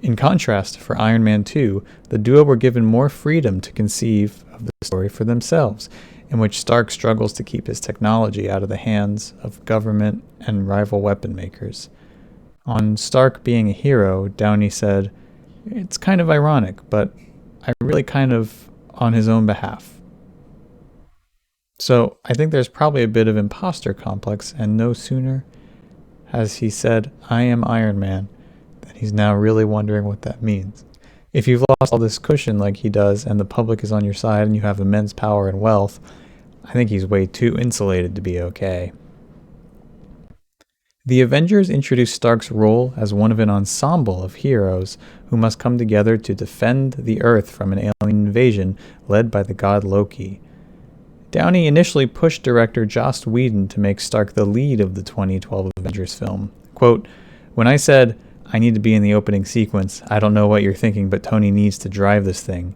[SPEAKER 1] In contrast, for Iron Man 2, the duo were given more freedom to conceive of the story for themselves, in which Stark struggles to keep his technology out of the hands of government and rival weapon makers. On Stark being a hero, Downey said, "It's kind of ironic, but I really kind of on his own behalf." So I think there's probably a bit of imposter complex, and no sooner has he said, "I am Iron Man," than he's now really wondering what that means. If you've lost all this cushion like he does, and the public is on your side, and you have immense power and wealth, I think he's way too insulated to be okay. The Avengers introduced Stark's role as one of an ensemble of heroes who must come together to defend the Earth from an alien invasion led by the god Loki. Downey initially pushed director Joss Whedon to make Stark the lead of the 2012 Avengers film. Quote, "When I said, I need to be in the opening sequence, I don't know what you're thinking, but Tony needs to drive this thing,"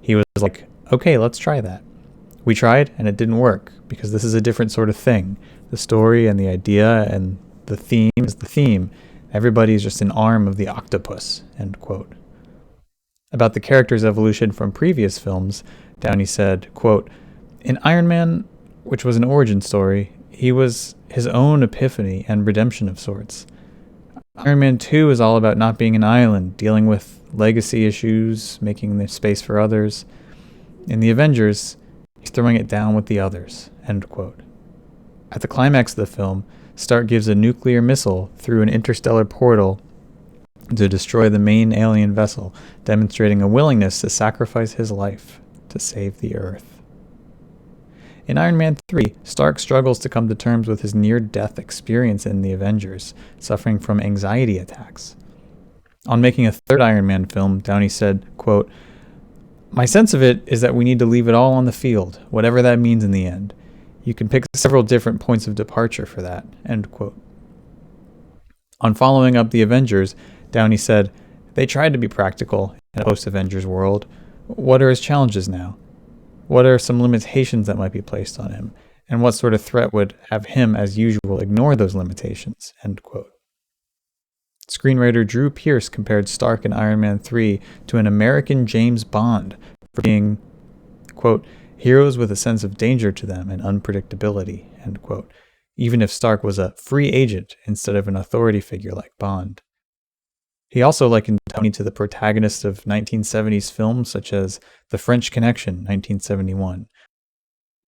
[SPEAKER 1] he was like, "Okay, let's try that." We tried, and it didn't work, because this is a different sort of thing. The story and the idea and the theme is the theme. Everybody's just an arm of the octopus, end quote. About the character's evolution from previous films, Downey said, quote, "In Iron Man, which was an origin story, he was his own epiphany and redemption of sorts. Iron Man 2 is all about not being an island, dealing with legacy issues, making the space for others. In the Avengers, he's throwing it down with the others," end quote. At the climax of the film, Stark gives a nuclear missile through an interstellar portal to destroy the main alien vessel, demonstrating a willingness to sacrifice his life to save the Earth. In Iron Man 3, Stark struggles to come to terms with his near-death experience in the Avengers, suffering from anxiety attacks. On making a third Iron Man film, Downey said, quote, "My sense of it is that we need to leave it all on the field, whatever that means in the end. You can pick several different points of departure for that," end quote. On following up the Avengers, Downey said, "They tried to be practical in a post-Avengers world. What are his challenges now? What are some limitations that might be placed on him? And what sort of threat would have him, as usual, ignore those limitations?" End quote. Screenwriter Drew Pearce compared Stark in Iron Man 3 to an American James Bond for being, quote, "heroes with a sense of danger to them and unpredictability," end quote, even if Stark was a free agent instead of an authority figure like Bond. He also likened Tony to the protagonists of 1970s films such as The French Connection, 1971,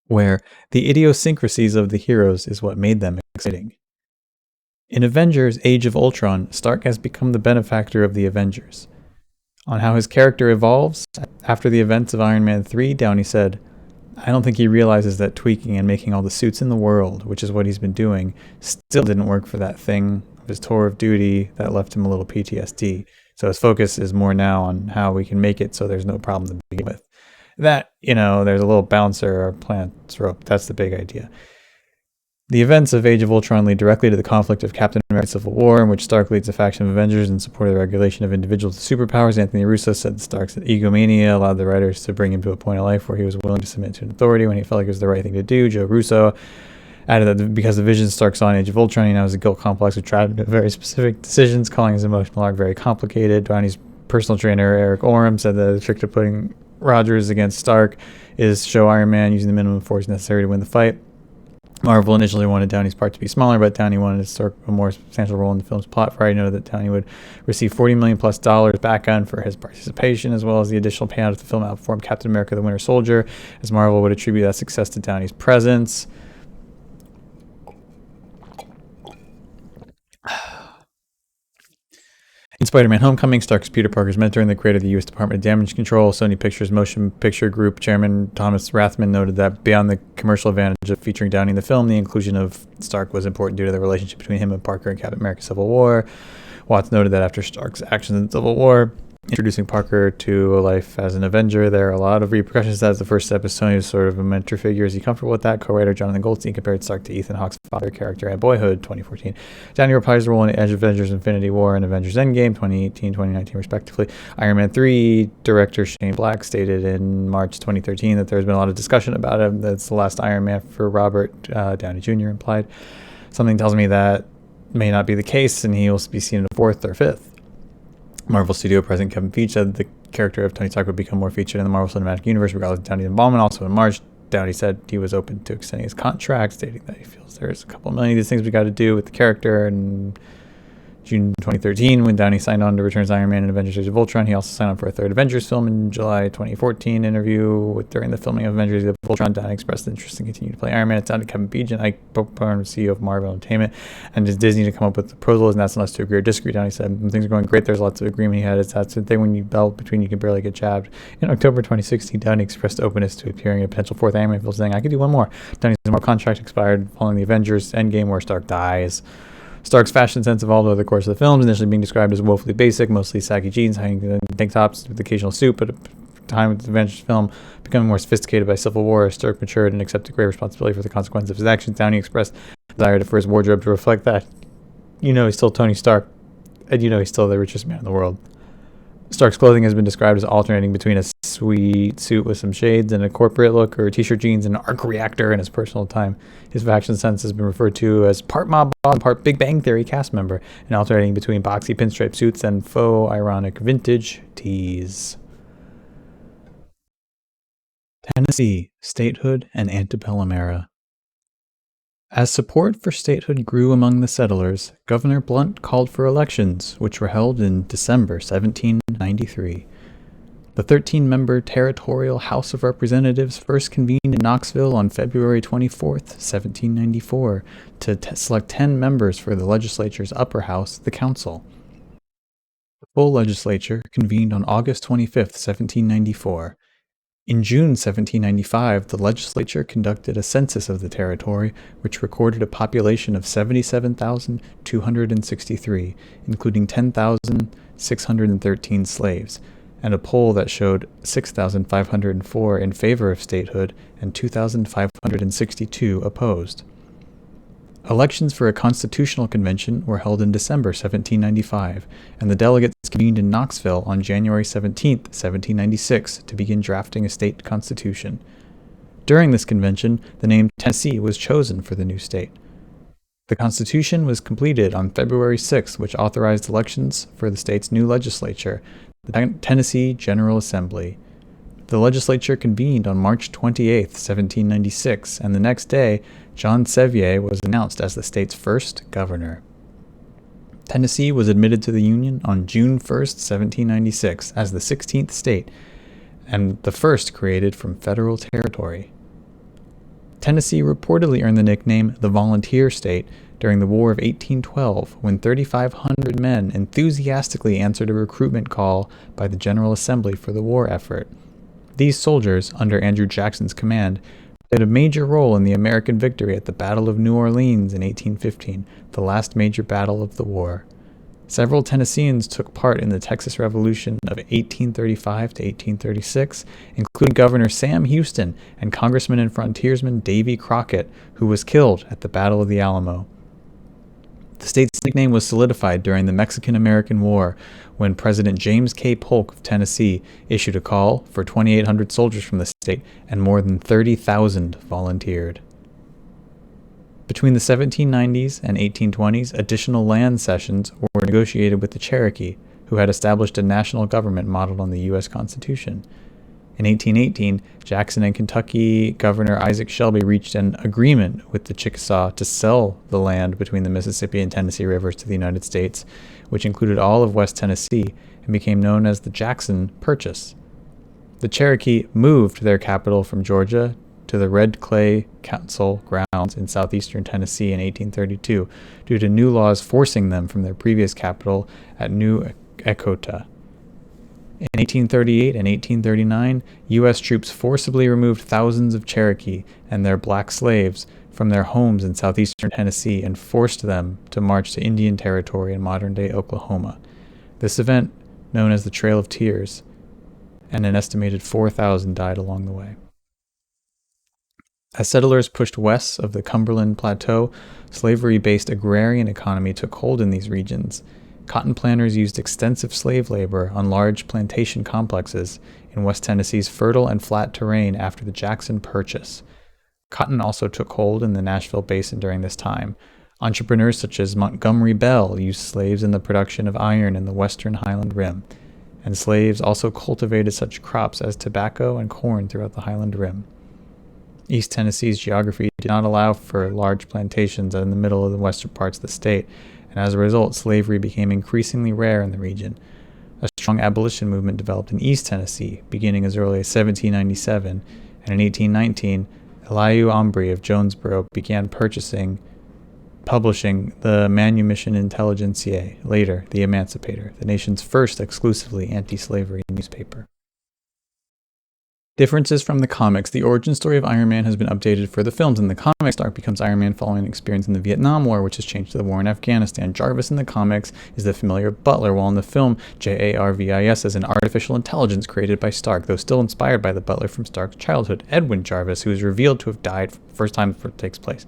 [SPEAKER 1] where the idiosyncrasies of the heroes is what made them exciting. In Avengers Age of Ultron, Stark has become the benefactor of the Avengers. On how his character evolves after the events of Iron Man 3, Downey said, "I don't think he realizes that tweaking and making all the suits in the world, which is what he's been doing, still didn't work for that thing of his tour of duty that left him a little PTSD. So his focus is more now on how we can make it so there's no problem to begin with. That, there's a little bouncer or plant's rope. That's the big idea." The events of Age of Ultron lead directly to the conflict of Captain America Civil War, in which Stark leads a faction of Avengers in support of the regulation of individuals with superpowers. Anthony Russo said that Stark's egomania allowed the writers to bring him to a point in life where he was willing to submit to an authority when he felt like it was the right thing to do. Joe Russo added that because the vision Stark saw in Age of Ultron, he now has a guilt complex which trapped him in very specific decisions, calling his emotional arc very complicated. Downey's personal trainer, Eric Orem, said that the trick to putting Rogers against Stark is show Iron Man using the minimum force necessary to win the fight. Marvel initially wanted Downey's part to be smaller, but Downey wanted Stark a more substantial role in the film's plot. Variety noted that Downey would receive $40 million plus back on for his participation, as well as the additional payout if the film outperformed Captain America: The Winter Soldier, as Marvel would attribute that success to Downey's presence. In Spider-Man: Homecoming, Stark's Peter Parker's mentor and the creator of the U.S. Department of Damage Control, Sony Pictures Motion Picture Group chairman Thomas Rathman noted that beyond the commercial advantage of featuring Downey in the film, the inclusion of Stark was important due to the relationship between him and Parker and Captain America: Civil War. Watts noted that after Stark's actions in Civil War, introducing Parker to a life as an Avenger, there are a lot of repercussions. As the first step is Sony was sort of a mentor figure. Is he comfortable with that? Co-writer Jonathan Goldstein compared Stark to Ethan Hawke's father character in Boyhood, 2014. Downey reprised the role in Edge of Avengers: Infinity War and Avengers Endgame, 2018, 2019, respectively. Iron Man 3 director Shane Black stated in March 2013 that there's been a lot of discussion about him. That's the last Iron Man for Robert Downey Jr. implied. Something tells me that may not be the case, and he will be seen in a fourth or fifth. Marvel Studio President Kevin Feige said the character of Tony Stark would become more featured in the Marvel Cinematic Universe regardless of Downey's involvement. Also in March, Downey said he was open to extending his contract, stating that he feels there's a couple million of these things we got to do with the character. And June 2013, when Downey signed on to return as Iron Man in Avengers Age of Ultron, he also signed on for a third Avengers film. In July 2014 interview during the filming of Avengers Age of Ultron, Downey expressed interest in continuing to play Iron Man. It sounded Kevin Feige and Ike Popcorn, CEO of Marvel Entertainment, and just Disney to come up with the proposals, and that's unless to agree or disagree. Downey said, when things are going great, there's lots of agreement he had. It's that sort of thing when you belt between, you can barely get jabbed. In October 2016, Downey expressed openness to appearing in a potential fourth Iron Man film, saying, I could do one more. Downey's contract expired following the Avengers Endgame, where Stark dies. Stark's fashion sense evolved over the course of the films, initially being described as woefully basic, mostly saggy jeans, hanging tank tops with occasional suit, but at the time of the Avengers film, becoming more sophisticated by Civil War, Stark matured and accepted great responsibility for the consequences of his actions. Downey expressed a desire for his wardrobe to reflect that. He's still Tony Stark, and he's still the richest man in the world. Stark's clothing has been described as alternating between a sweet suit with some shades and a corporate look, or t-shirt, jeans, and an arc reactor in his personal time. His fashion sense has been referred to as part mob boss and part Big Bang Theory cast member, and alternating between boxy pinstripe suits and faux ironic vintage tees. Tennessee, statehood and antebellum era. As support for statehood grew among the settlers, Governor Blunt called for elections, which were held in December 1793. The 13-member Territorial House of Representatives first convened in Knoxville on February 24, 1794, to select 10 members for the legislature's upper house, the Council. The full legislature convened on August 25, 1794. In June 1795, the legislature conducted a census of the territory, which recorded a population of 77,263, including 10,613 slaves, and a poll that showed 6,504 in favor of statehood and 2,562 opposed. Elections for a constitutional convention were held in December 1795, and the delegates convened in Knoxville on January 17, 1796, to begin drafting a state constitution. During this convention, the name Tennessee was chosen for the new state. The Constitution was completed on February 6, which authorized elections for the state's new legislature, the Tennessee General Assembly. The legislature convened on March 28, 1796, and the next day, John Sevier was announced as the state's first governor. Tennessee was admitted to the Union on June 1, 1796, as the 16th state, and the first created from federal territory. Tennessee reportedly earned the nickname the Volunteer State during the War of 1812, when 3,500 men enthusiastically answered a recruitment call by the General Assembly for the war effort. These soldiers, under Andrew Jackson's command, played a major role in the American victory at the Battle of New Orleans in 1815, the last major battle of the war. Several Tennesseans took part in the Texas Revolution of 1835 to 1836, including Governor Sam Houston and Congressman and frontiersman Davy Crockett, who was killed at the Battle of the Alamo. The state's nickname was solidified during the Mexican-American War, when President James K. Polk of Tennessee issued a call for 2,800 soldiers from the state, and more than 30,000 volunteered. Between the 1790s and 1820s, additional land cessions were negotiated with the Cherokee, who had established a national government modeled on the U.S. Constitution. In 1818, Jackson and Kentucky Governor Isaac Shelby reached an agreement with the Chickasaw to sell the land between the Mississippi and Tennessee rivers to the United States, which included all of West Tennessee and became known as the Jackson Purchase. The Cherokee moved their capital from Georgia to the Red Clay Council grounds in southeastern Tennessee in 1832 due to new laws forcing them from their previous capital at New Echota. In 1838 and 1839, U.S. troops forcibly removed thousands of Cherokee and their black slaves from their homes in southeastern Tennessee and forced them to march to Indian Territory in modern-day Oklahoma. This event, known as the Trail of Tears, and an estimated 4,000 died along the way. As settlers pushed west of the Cumberland Plateau, slavery-based agrarian economy took hold in these regions. Cotton planters used extensive slave labor on large plantation complexes in West Tennessee's fertile and flat terrain after the Jackson Purchase. Cotton also took hold in the Nashville Basin during this time. Entrepreneurs such as Montgomery Bell used slaves in the production of iron in the western Highland Rim, and slaves also cultivated such crops as tobacco and corn throughout the Highland Rim. East Tennessee's geography did not allow for large plantations in the middle of the western parts of the state, and as a result, slavery became increasingly rare in the region. A strong abolition movement developed in East Tennessee, beginning as early as 1797, and in 1819, Elihu Ombree of Jonesboro began publishing the Manumission Intelligentiae, later the Emancipator, the nation's first exclusively anti-slavery newspaper. Differences from the comics. The origin story of Iron Man has been updated for the films. In the comics, Stark becomes Iron Man following an experience in the Vietnam War, which has changed to the war in Afghanistan. Jarvis in the comics is the familiar butler, while in the film, Jarvis is an artificial intelligence created by Stark, though still inspired by the butler from Stark's childhood, Edwin Jarvis, who is revealed to have died for the first time it takes place.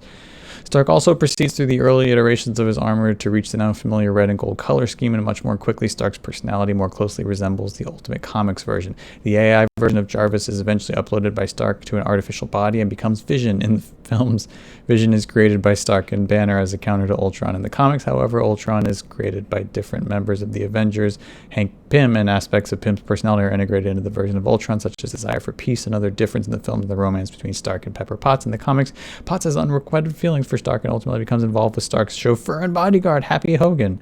[SPEAKER 1] Stark also proceeds through the early iterations of his armor to reach the now familiar red and gold color scheme, and much more quickly Stark's personality more closely resembles the Ultimate Comics version. The AI version of Jarvis is eventually uploaded by Stark to an artificial body and becomes Vision. In the films, Vision is created by Stark and Banner as a counter to Ultron. In the comics, however, Ultron is created by different members of the Avengers. Hank Pym and aspects of Pym's personality are integrated into the version of Ultron, such as desire for peace. Another difference in the film is the romance between Stark and Pepper Potts. In the comics, Potts has unrequited feelings for Stark and ultimately becomes involved with Stark's chauffeur and bodyguard, Happy Hogan.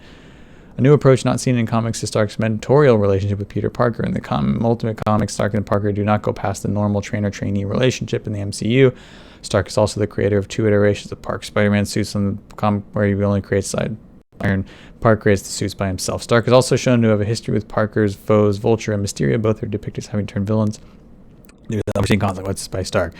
[SPEAKER 1] A new approach not seen in comics is Stark's mentorial relationship with Peter Parker. In the Ultimate Comics, Stark and Parker do not go past the normal trainer-trainee relationship in the MCU. Stark is also the creator of 2 iterations of Park Spider-Man suits in the comic where he only creates Iron. Parker creates the suits by himself. Stark is also shown to have a history with Parker's foes, Vulture and Mysterio. Both are depicted as having turned villains due to the unforeseen consequences by Stark.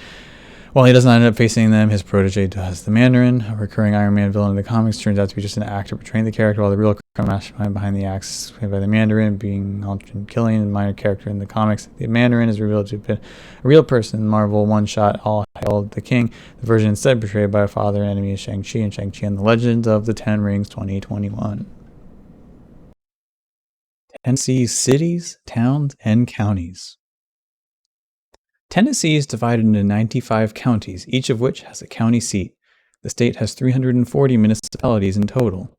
[SPEAKER 1] While he does not end up facing them, his protege does. The Mandarin, a recurring Iron Man villain in the comics, turns out to be just an actor portraying the character, while the real mastermind behind the acts is played by the Mandarin, being Aldrin Killian, a minor character in the comics. The Mandarin is revealed to have been a real person in Marvel one-shot All Hail the King. The version instead portrayed by a father and enemy is Shang-Chi and Shang-Chi and the Legends of the Ten Rings 2021. Tennessee's cities, towns, and counties. Tennessee is divided into 95 counties, each of which has a county seat. The state has 340 municipalities in total.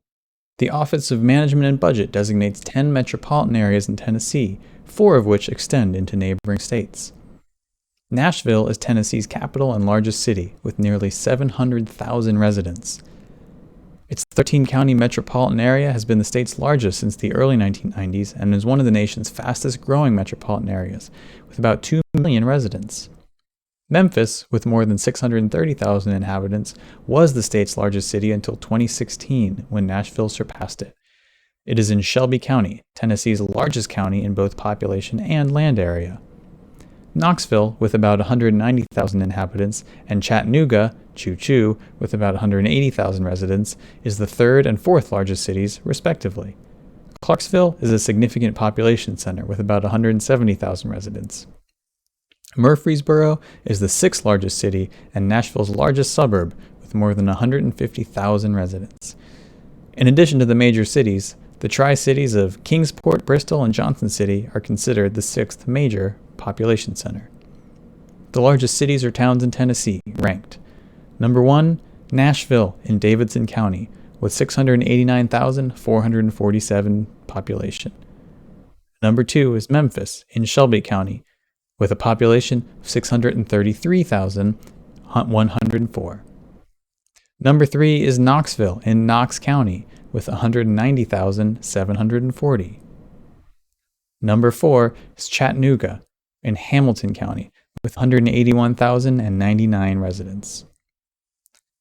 [SPEAKER 1] The Office of Management and Budget designates 10 metropolitan areas in Tennessee, 4 of which extend into neighboring states. Nashville is Tennessee's capital and largest city, with nearly 700,000 residents. Its 13-county metropolitan area has been the state's largest since the early 1990s and is one of the nation's fastest-growing metropolitan areas, with about 2 million residents. Memphis, with more than 630,000 inhabitants, was the state's largest city until 2016, when Nashville surpassed it. It is in Shelby County, Tennessee's largest county in both population and land area. Knoxville, with about 190,000 inhabitants, and Chattanooga, Choo-Choo, with about 180,000 residents, is the third and fourth largest cities, respectively. Clarksville is a significant population center with about 170,000 residents. Murfreesboro is the sixth largest city and Nashville's largest suburb with more than 150,000 residents. In addition to the major cities, the tri-cities of Kingsport, Bristol, and Johnson City are considered the sixth major population center. The largest cities or towns in Tennessee, ranked. Number 1, Nashville in Davidson County, with 689,447 population. Number 2 is Memphis in Shelby County, with a population of 633,104. Number 3 is Knoxville in Knox County, with 190,740. Number 4 is Chattanooga in Hamilton County, with 181,099 residents.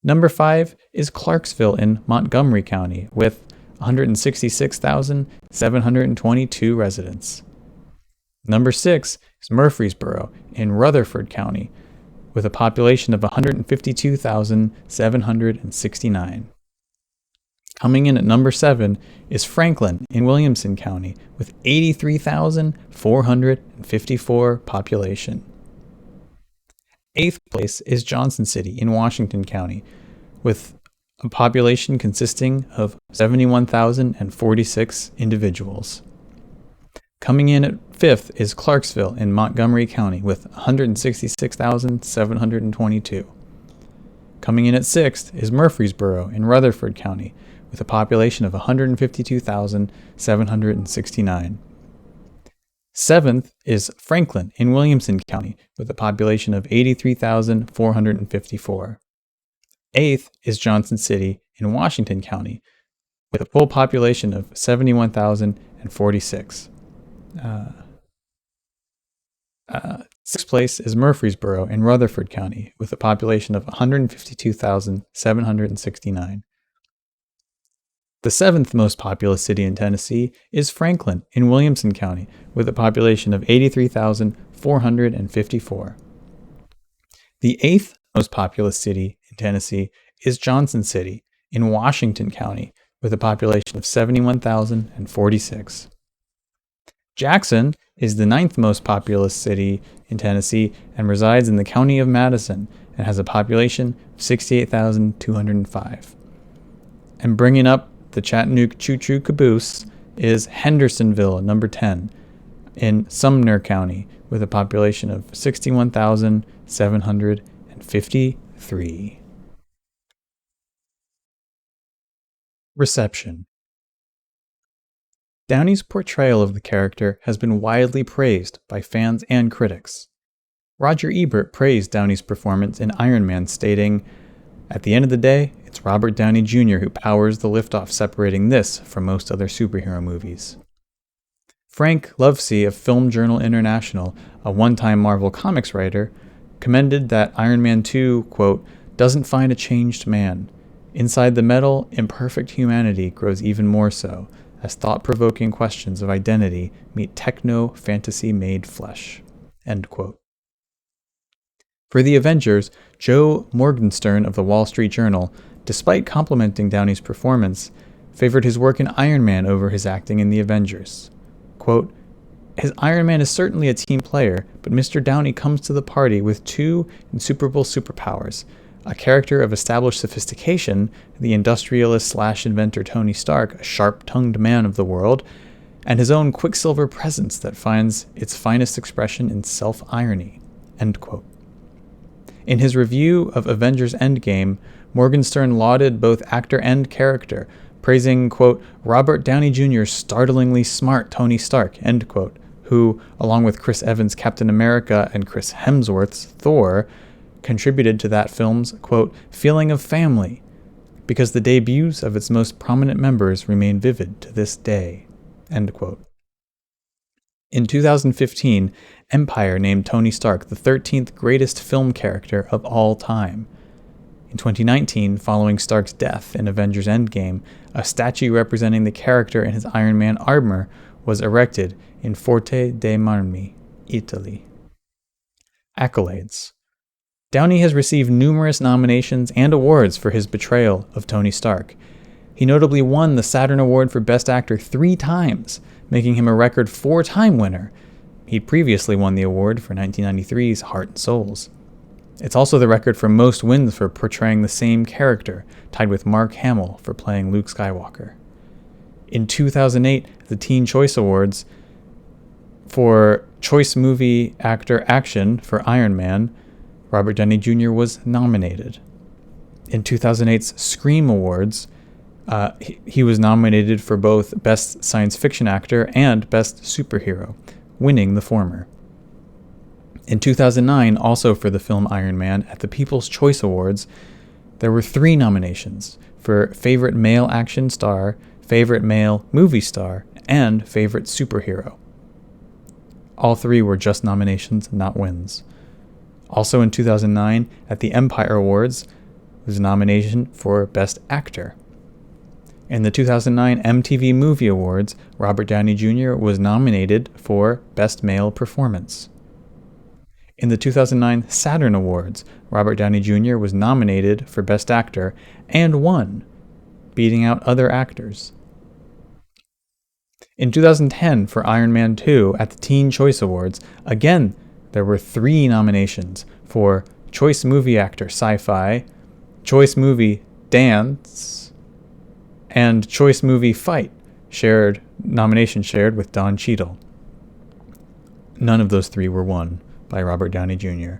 [SPEAKER 1] Number 5 is Clarksville in Montgomery County, with 166,722 residents. Number 6 is Murfreesboro in Rutherford County, with a population of 152,769. Coming in at number 7 is Franklin in Williamson County, with 83,454 population. 8th place is Johnson City in Washington County, with a population consisting of 71,046 individuals. Coming in at 5th is Clarksville in Montgomery County, with 166,722. Coming in at 6th is Murfreesboro in Rutherford County, with a population of 152,769. 7th is Franklin in Williamson County, with a population of 83,454. 8th is Johnson City in Washington County, with a full population of 71,046. 6th place is Murfreesboro in Rutherford County, with a population of 152,769. The 7th most populous city in Tennessee is Franklin in Williamson County, with a population of 83,454. The 8th most populous city in Tennessee is Johnson City in Washington County, with a population of 71,046. Jackson is the 9th most populous city in Tennessee and resides in the county of Madison and has a population of 68,205. And bringing up the Chattanooga Choo-Choo Caboose is Hendersonville, number 10, in Sumner County, with a population of 61,753. Reception. Downey's portrayal of the character has been widely praised by fans and critics. Roger Ebert praised Downey's performance in Iron Man, stating, "At the end of the day, it's Robert Downey Jr. who powers the liftoff separating this from most other superhero movies." Frank Lovesey of Film Journal International, a one-time Marvel Comics writer, commended that Iron Man 2, quote, "doesn't find a changed man. Inside the metal, imperfect humanity grows even more so, as thought-provoking questions of identity meet techno-fantasy-made flesh." End quote. For The Avengers, Joe Morgenstern of the Wall Street Journal, despite complimenting Downey's performance, favored his work in Iron Man over his acting in The Avengers. Quote, "His Iron Man is certainly a team player, but Mr. Downey comes to the party with two insuperable superpowers: a character of established sophistication, the industrialist/inventor Tony Stark, a sharp-tongued man of the world, and his own Quicksilver presence that finds its finest expression in self-irony." End quote. In his review of Avengers Endgame, Morgenstern lauded both actor and character, praising, quote, "Robert Downey Jr.'s startlingly smart Tony Stark," end quote, who, along with Chris Evans' Captain America and Chris Hemsworth's Thor, contributed to that film's, quote, "feeling of family," because the debuts of its most prominent members remain vivid to this day, end quote. In 2015, Empire named Tony Stark the 13th greatest film character of all time. In 2019, following Stark's death in Avengers Endgame, a statue representing the character in his Iron Man armor was erected in Forte dei Marmi, Italy. Accolades. Downey has received numerous nominations and awards for his portrayal of Tony Stark. He notably won the Saturn Award for Best Actor 3 times, making him a record 4-time winner. He'd previously won the award for 1993's Heart and Souls. It's also the record for most wins for portraying the same character, tied with Mark Hamill for playing Luke Skywalker. In 2008, the Teen Choice Awards, for Choice Movie Actor Action for Iron Man, Robert Downey Jr. was nominated. In 2008's Scream Awards, he was nominated for both Best Science Fiction Actor and Best Superhero, winning the former. In 2009, also for the film Iron Man, at the People's Choice Awards, there were 3 nominations for Favorite Male Action Star, Favorite Male Movie Star, and Favorite Superhero. All 3 were just nominations, not wins. Also in 2009, at the Empire Awards, was a nomination for Best Actor. In the 2009 MTV Movie Awards, Robert Downey Jr. was nominated for Best Male Performance. In the 2009 Saturn Awards, Robert Downey Jr. was nominated for Best Actor and won, beating out other actors. In 2010, for Iron Man 2 at the Teen Choice Awards, again, there were 3 nominations for Choice Movie Actor Sci-Fi, Choice Movie Dance, and Choice Movie Fight, nomination shared with Don Cheadle. None of those 3 were won by Robert Downey Jr.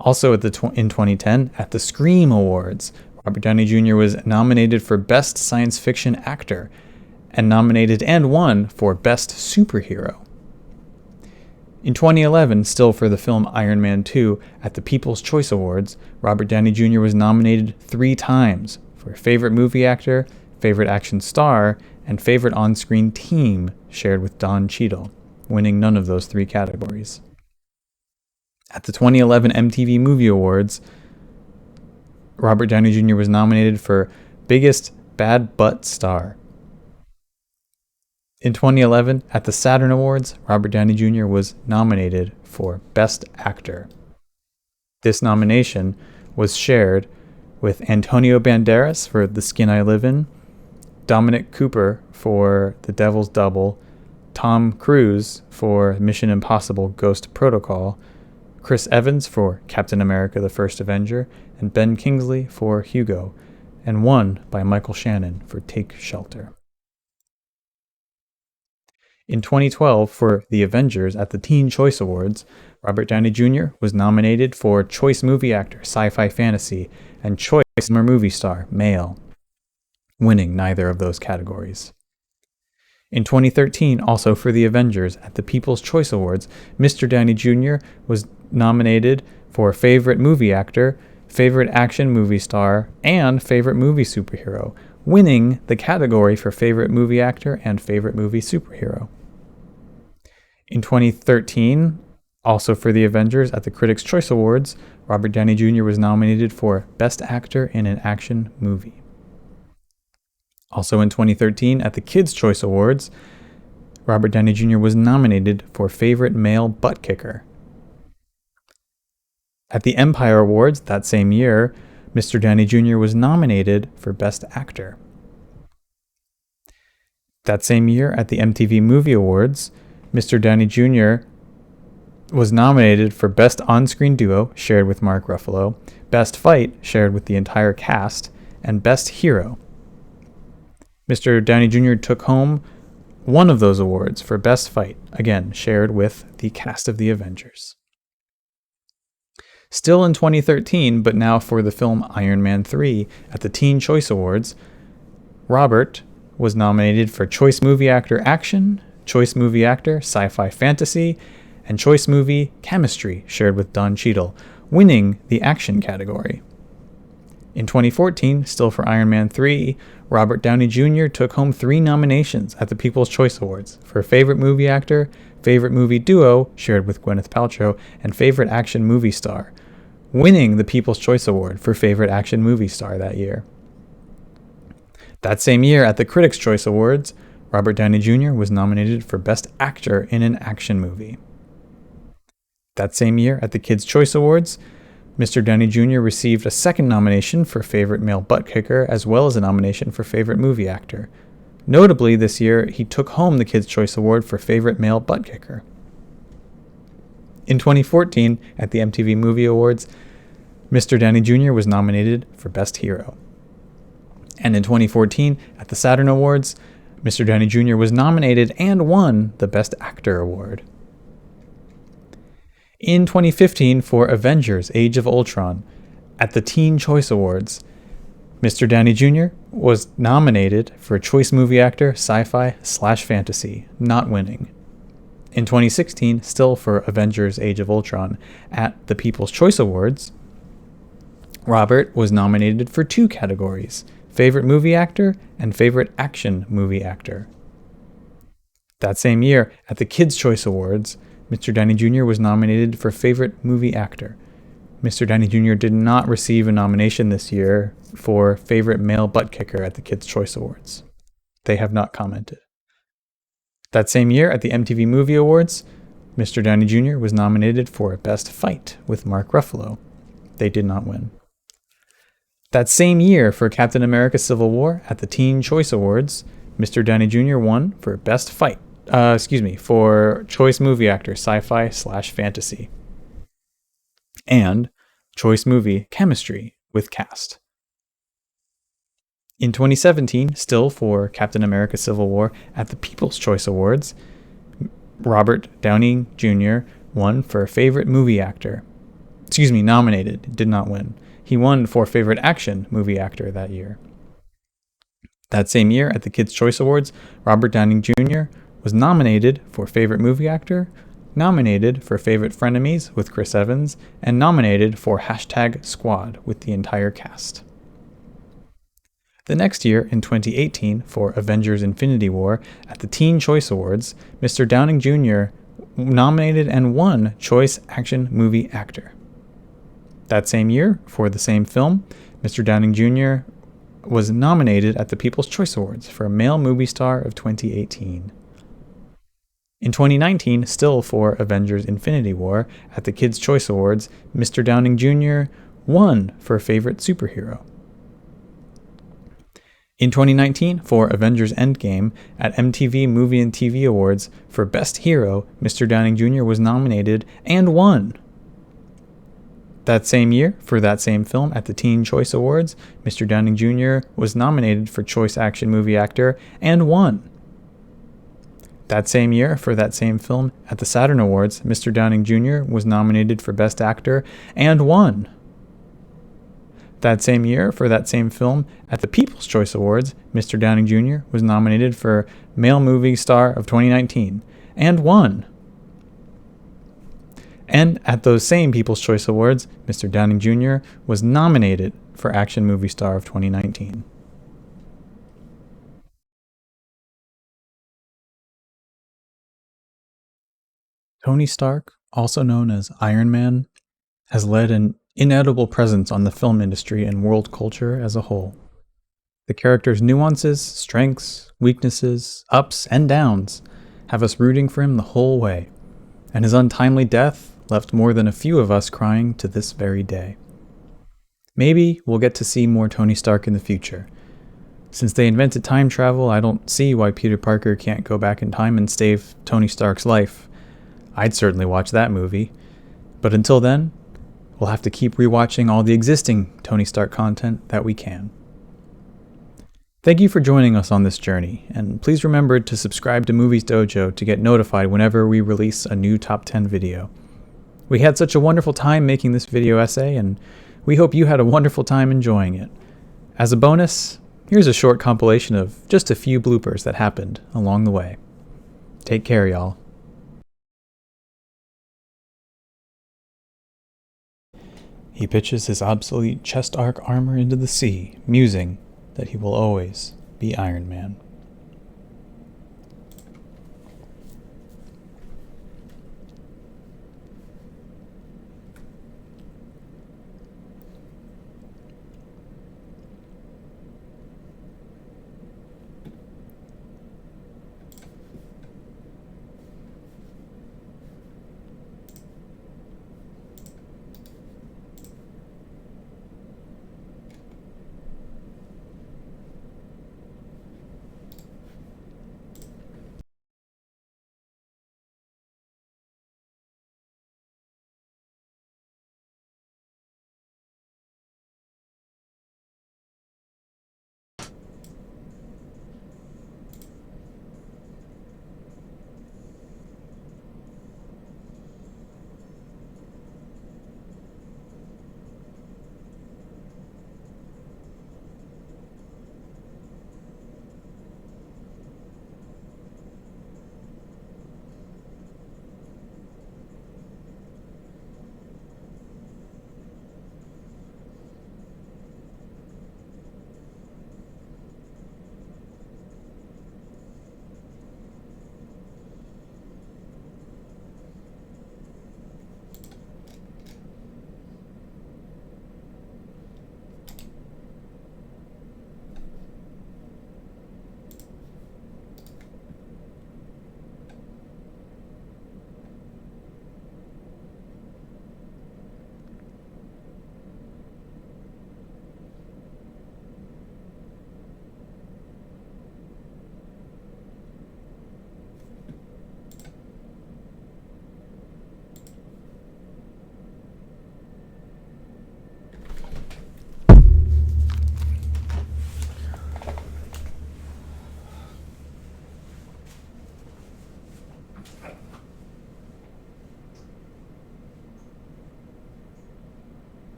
[SPEAKER 1] Also in 2010, at the Scream Awards, Robert Downey Jr. was nominated for Best Science Fiction Actor and nominated and won for Best Superhero. In 2011, still for the film Iron Man 2, at the People's Choice Awards, Robert Downey Jr. was nominated 3 times for Favorite Movie Actor, Favorite Action Star, and Favorite On-Screen Team, shared with Don Cheadle, winning none of those 3 categories. At the 2011 MTV Movie Awards, Robert Downey Jr. was nominated for Biggest Bad Butt Star. In 2011, at the Saturn Awards, Robert Downey Jr. was nominated for Best Actor. This nomination was shared with Antonio Banderas for The Skin I Live In, Dominic Cooper for The Devil's Double, Tom Cruise for Mission Impossible Ghost Protocol, Chris Evans for Captain America the First Avenger, and Ben Kingsley for Hugo, and won by Michael Shannon for Take Shelter. In 2012, for The Avengers at the Teen Choice Awards, Robert Downey Jr. was nominated for Choice Movie Actor, Sci-Fi Fantasy, and Choice Summer Movie Star, Male, winning neither of those categories. In 2013, also for The Avengers at the People's Choice Awards, Mr. Downey Jr. was nominated for Favorite Movie Actor, Favorite Action Movie Star, and Favorite Movie Superhero, winning the category for Favorite Movie Actor and Favorite Movie Superhero. In 2013, also for The Avengers at the Critics' Choice Awards, Robert Downey Jr. was nominated for Best Actor in an Action Movie. Also in 2013, at the Kids' Choice Awards, Robert Downey Jr. was nominated for Favorite Male Butt Kicker. At the Empire Awards that same year, Mr. Downey Jr. was nominated for Best Actor. That same year, at the MTV Movie Awards, Mr. Downey Jr. was nominated for Best On-Screen Duo, shared with Mark Ruffalo, Best Fight, shared with the entire cast, and Best Hero. Mr. Downey Jr. took home one of those awards for Best Fight, again shared with the cast of The Avengers. Still in 2013, but now for the film Iron Man 3 at the Teen Choice Awards, Robert was nominated for Choice Movie Actor Action, Choice Movie Actor Sci-Fi Fantasy, and Choice Movie Chemistry, shared with Don Cheadle, winning the Action category. In 2014, still for Iron Man 3, Robert Downey Jr. took home 3 nominations at the People's Choice Awards for Favorite Movie Actor, Favorite Movie Duo, shared with Gwyneth Paltrow, and Favorite Action Movie Star, winning the People's Choice Award for Favorite Action Movie Star that year. That same year, at the Critics' Choice Awards, Robert Downey Jr. was nominated for Best Actor in an Action Movie. That same year, at the Kids' Choice Awards, Mr. Downey Jr. received a second nomination for Favorite Male Butt Kicker, as well as a nomination for Favorite Movie Actor. Notably, this year, he took home the Kids' Choice Award for Favorite Male Butt Kicker. In 2014, at the MTV Movie Awards, Mr. Downey Jr. was nominated for Best Hero. And in 2014, at the Saturn Awards, Mr. Downey Jr. was nominated and won the Best Actor award. In 2015, for Avengers: Age of Ultron, at the Teen Choice Awards, Mr. Downey Jr. was nominated for Choice Movie Actor Sci-Fi/Fantasy, not winning. In 2016, still for Avengers: Age of Ultron, at the People's Choice Awards, Robert was nominated for 2 categories, Favorite Movie Actor and Favorite Action Movie Actor. That same year, at the Kids' Choice Awards, Mr. Downey Jr. was nominated for Favorite Movie Actor. Mr. Downey Jr. did not receive a nomination this year for Favorite Male Butt Kicker at the Kids' Choice Awards. They have not commented. That same year, at the MTV Movie Awards, Mr. Downey Jr. was nominated for Best Fight with Mark Ruffalo. They did not win. That same year, for Captain America: Civil War at the Teen Choice Awards, Mr. Downey Jr. won for Best Fight. For Choice Movie Actor Sci-Fi/Fantasy and Choice Movie Chemistry with Cast. In 2017, still for Captain America: Civil War at the People's Choice Awards, Robert Downey Jr. won for Favorite Movie Actor. Nominated, did not win. He won for Favorite Action Movie Actor that year. That same year, at the Kids' Choice Awards, Robert Downey Jr. was nominated for Favorite Movie Actor, nominated for Favorite Frenemies with Chris Evans, and nominated for #Squad with the entire cast. The next year, in 2018, for Avengers Infinity War, at the Teen Choice Awards, Mr. Downing Jr. nominated and won Choice Action Movie Actor. That same year, for the same film, Mr. Downing Jr. was nominated at the People's Choice Awards for Male Movie Star of 2018. In 2019, still for Avengers Infinity War, at the Kids' Choice Awards, Mr. Downing Jr. won for Favorite Superhero. In 2019, for Avengers Endgame, at MTV Movie and TV Awards, for Best Hero, Mr. Downing Jr. was nominated and won. That same year, for that same film, at the Teen Choice Awards, Mr. Downing Jr. was nominated for Choice Action Movie Actor and won. That same year, for that same film, at the Saturn Awards, Mr. Downing Jr. was nominated for Best Actor and won. That same year, for that same film, at the People's Choice Awards, Mr. Downing Jr. was nominated for Male Movie Star of 2019 and won. And at those same People's Choice Awards, Mr. Downing Jr. was nominated for Action Movie Star of 2019. Tony Stark, also known as Iron Man, has led an inedible presence on the film industry and world culture as a whole. The character's nuances, strengths, weaknesses, ups and downs have us rooting for him the whole way, and his untimely death left more than a few of us crying to this very day. Maybe we'll get to see more Tony Stark in the future. Since they invented time travel, I don't see why Peter Parker can't go back in time and save Tony Stark's life. I'd certainly watch that movie. But until then, we'll have to keep rewatching all the existing Tony Stark content that we can. Thank you for joining us on this journey, and please remember to subscribe to Movies Dojo to get notified whenever we release a new Top 10 video. We had such a wonderful time making this video essay, and we hope you had a wonderful time enjoying it. As a bonus, here's a short compilation of just a few bloopers that happened along the way. Take care, y'all. He pitches his obsolete chest arc armor into the sea, musing that he will always be Iron Man.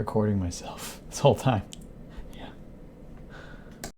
[SPEAKER 1] recording myself this whole time.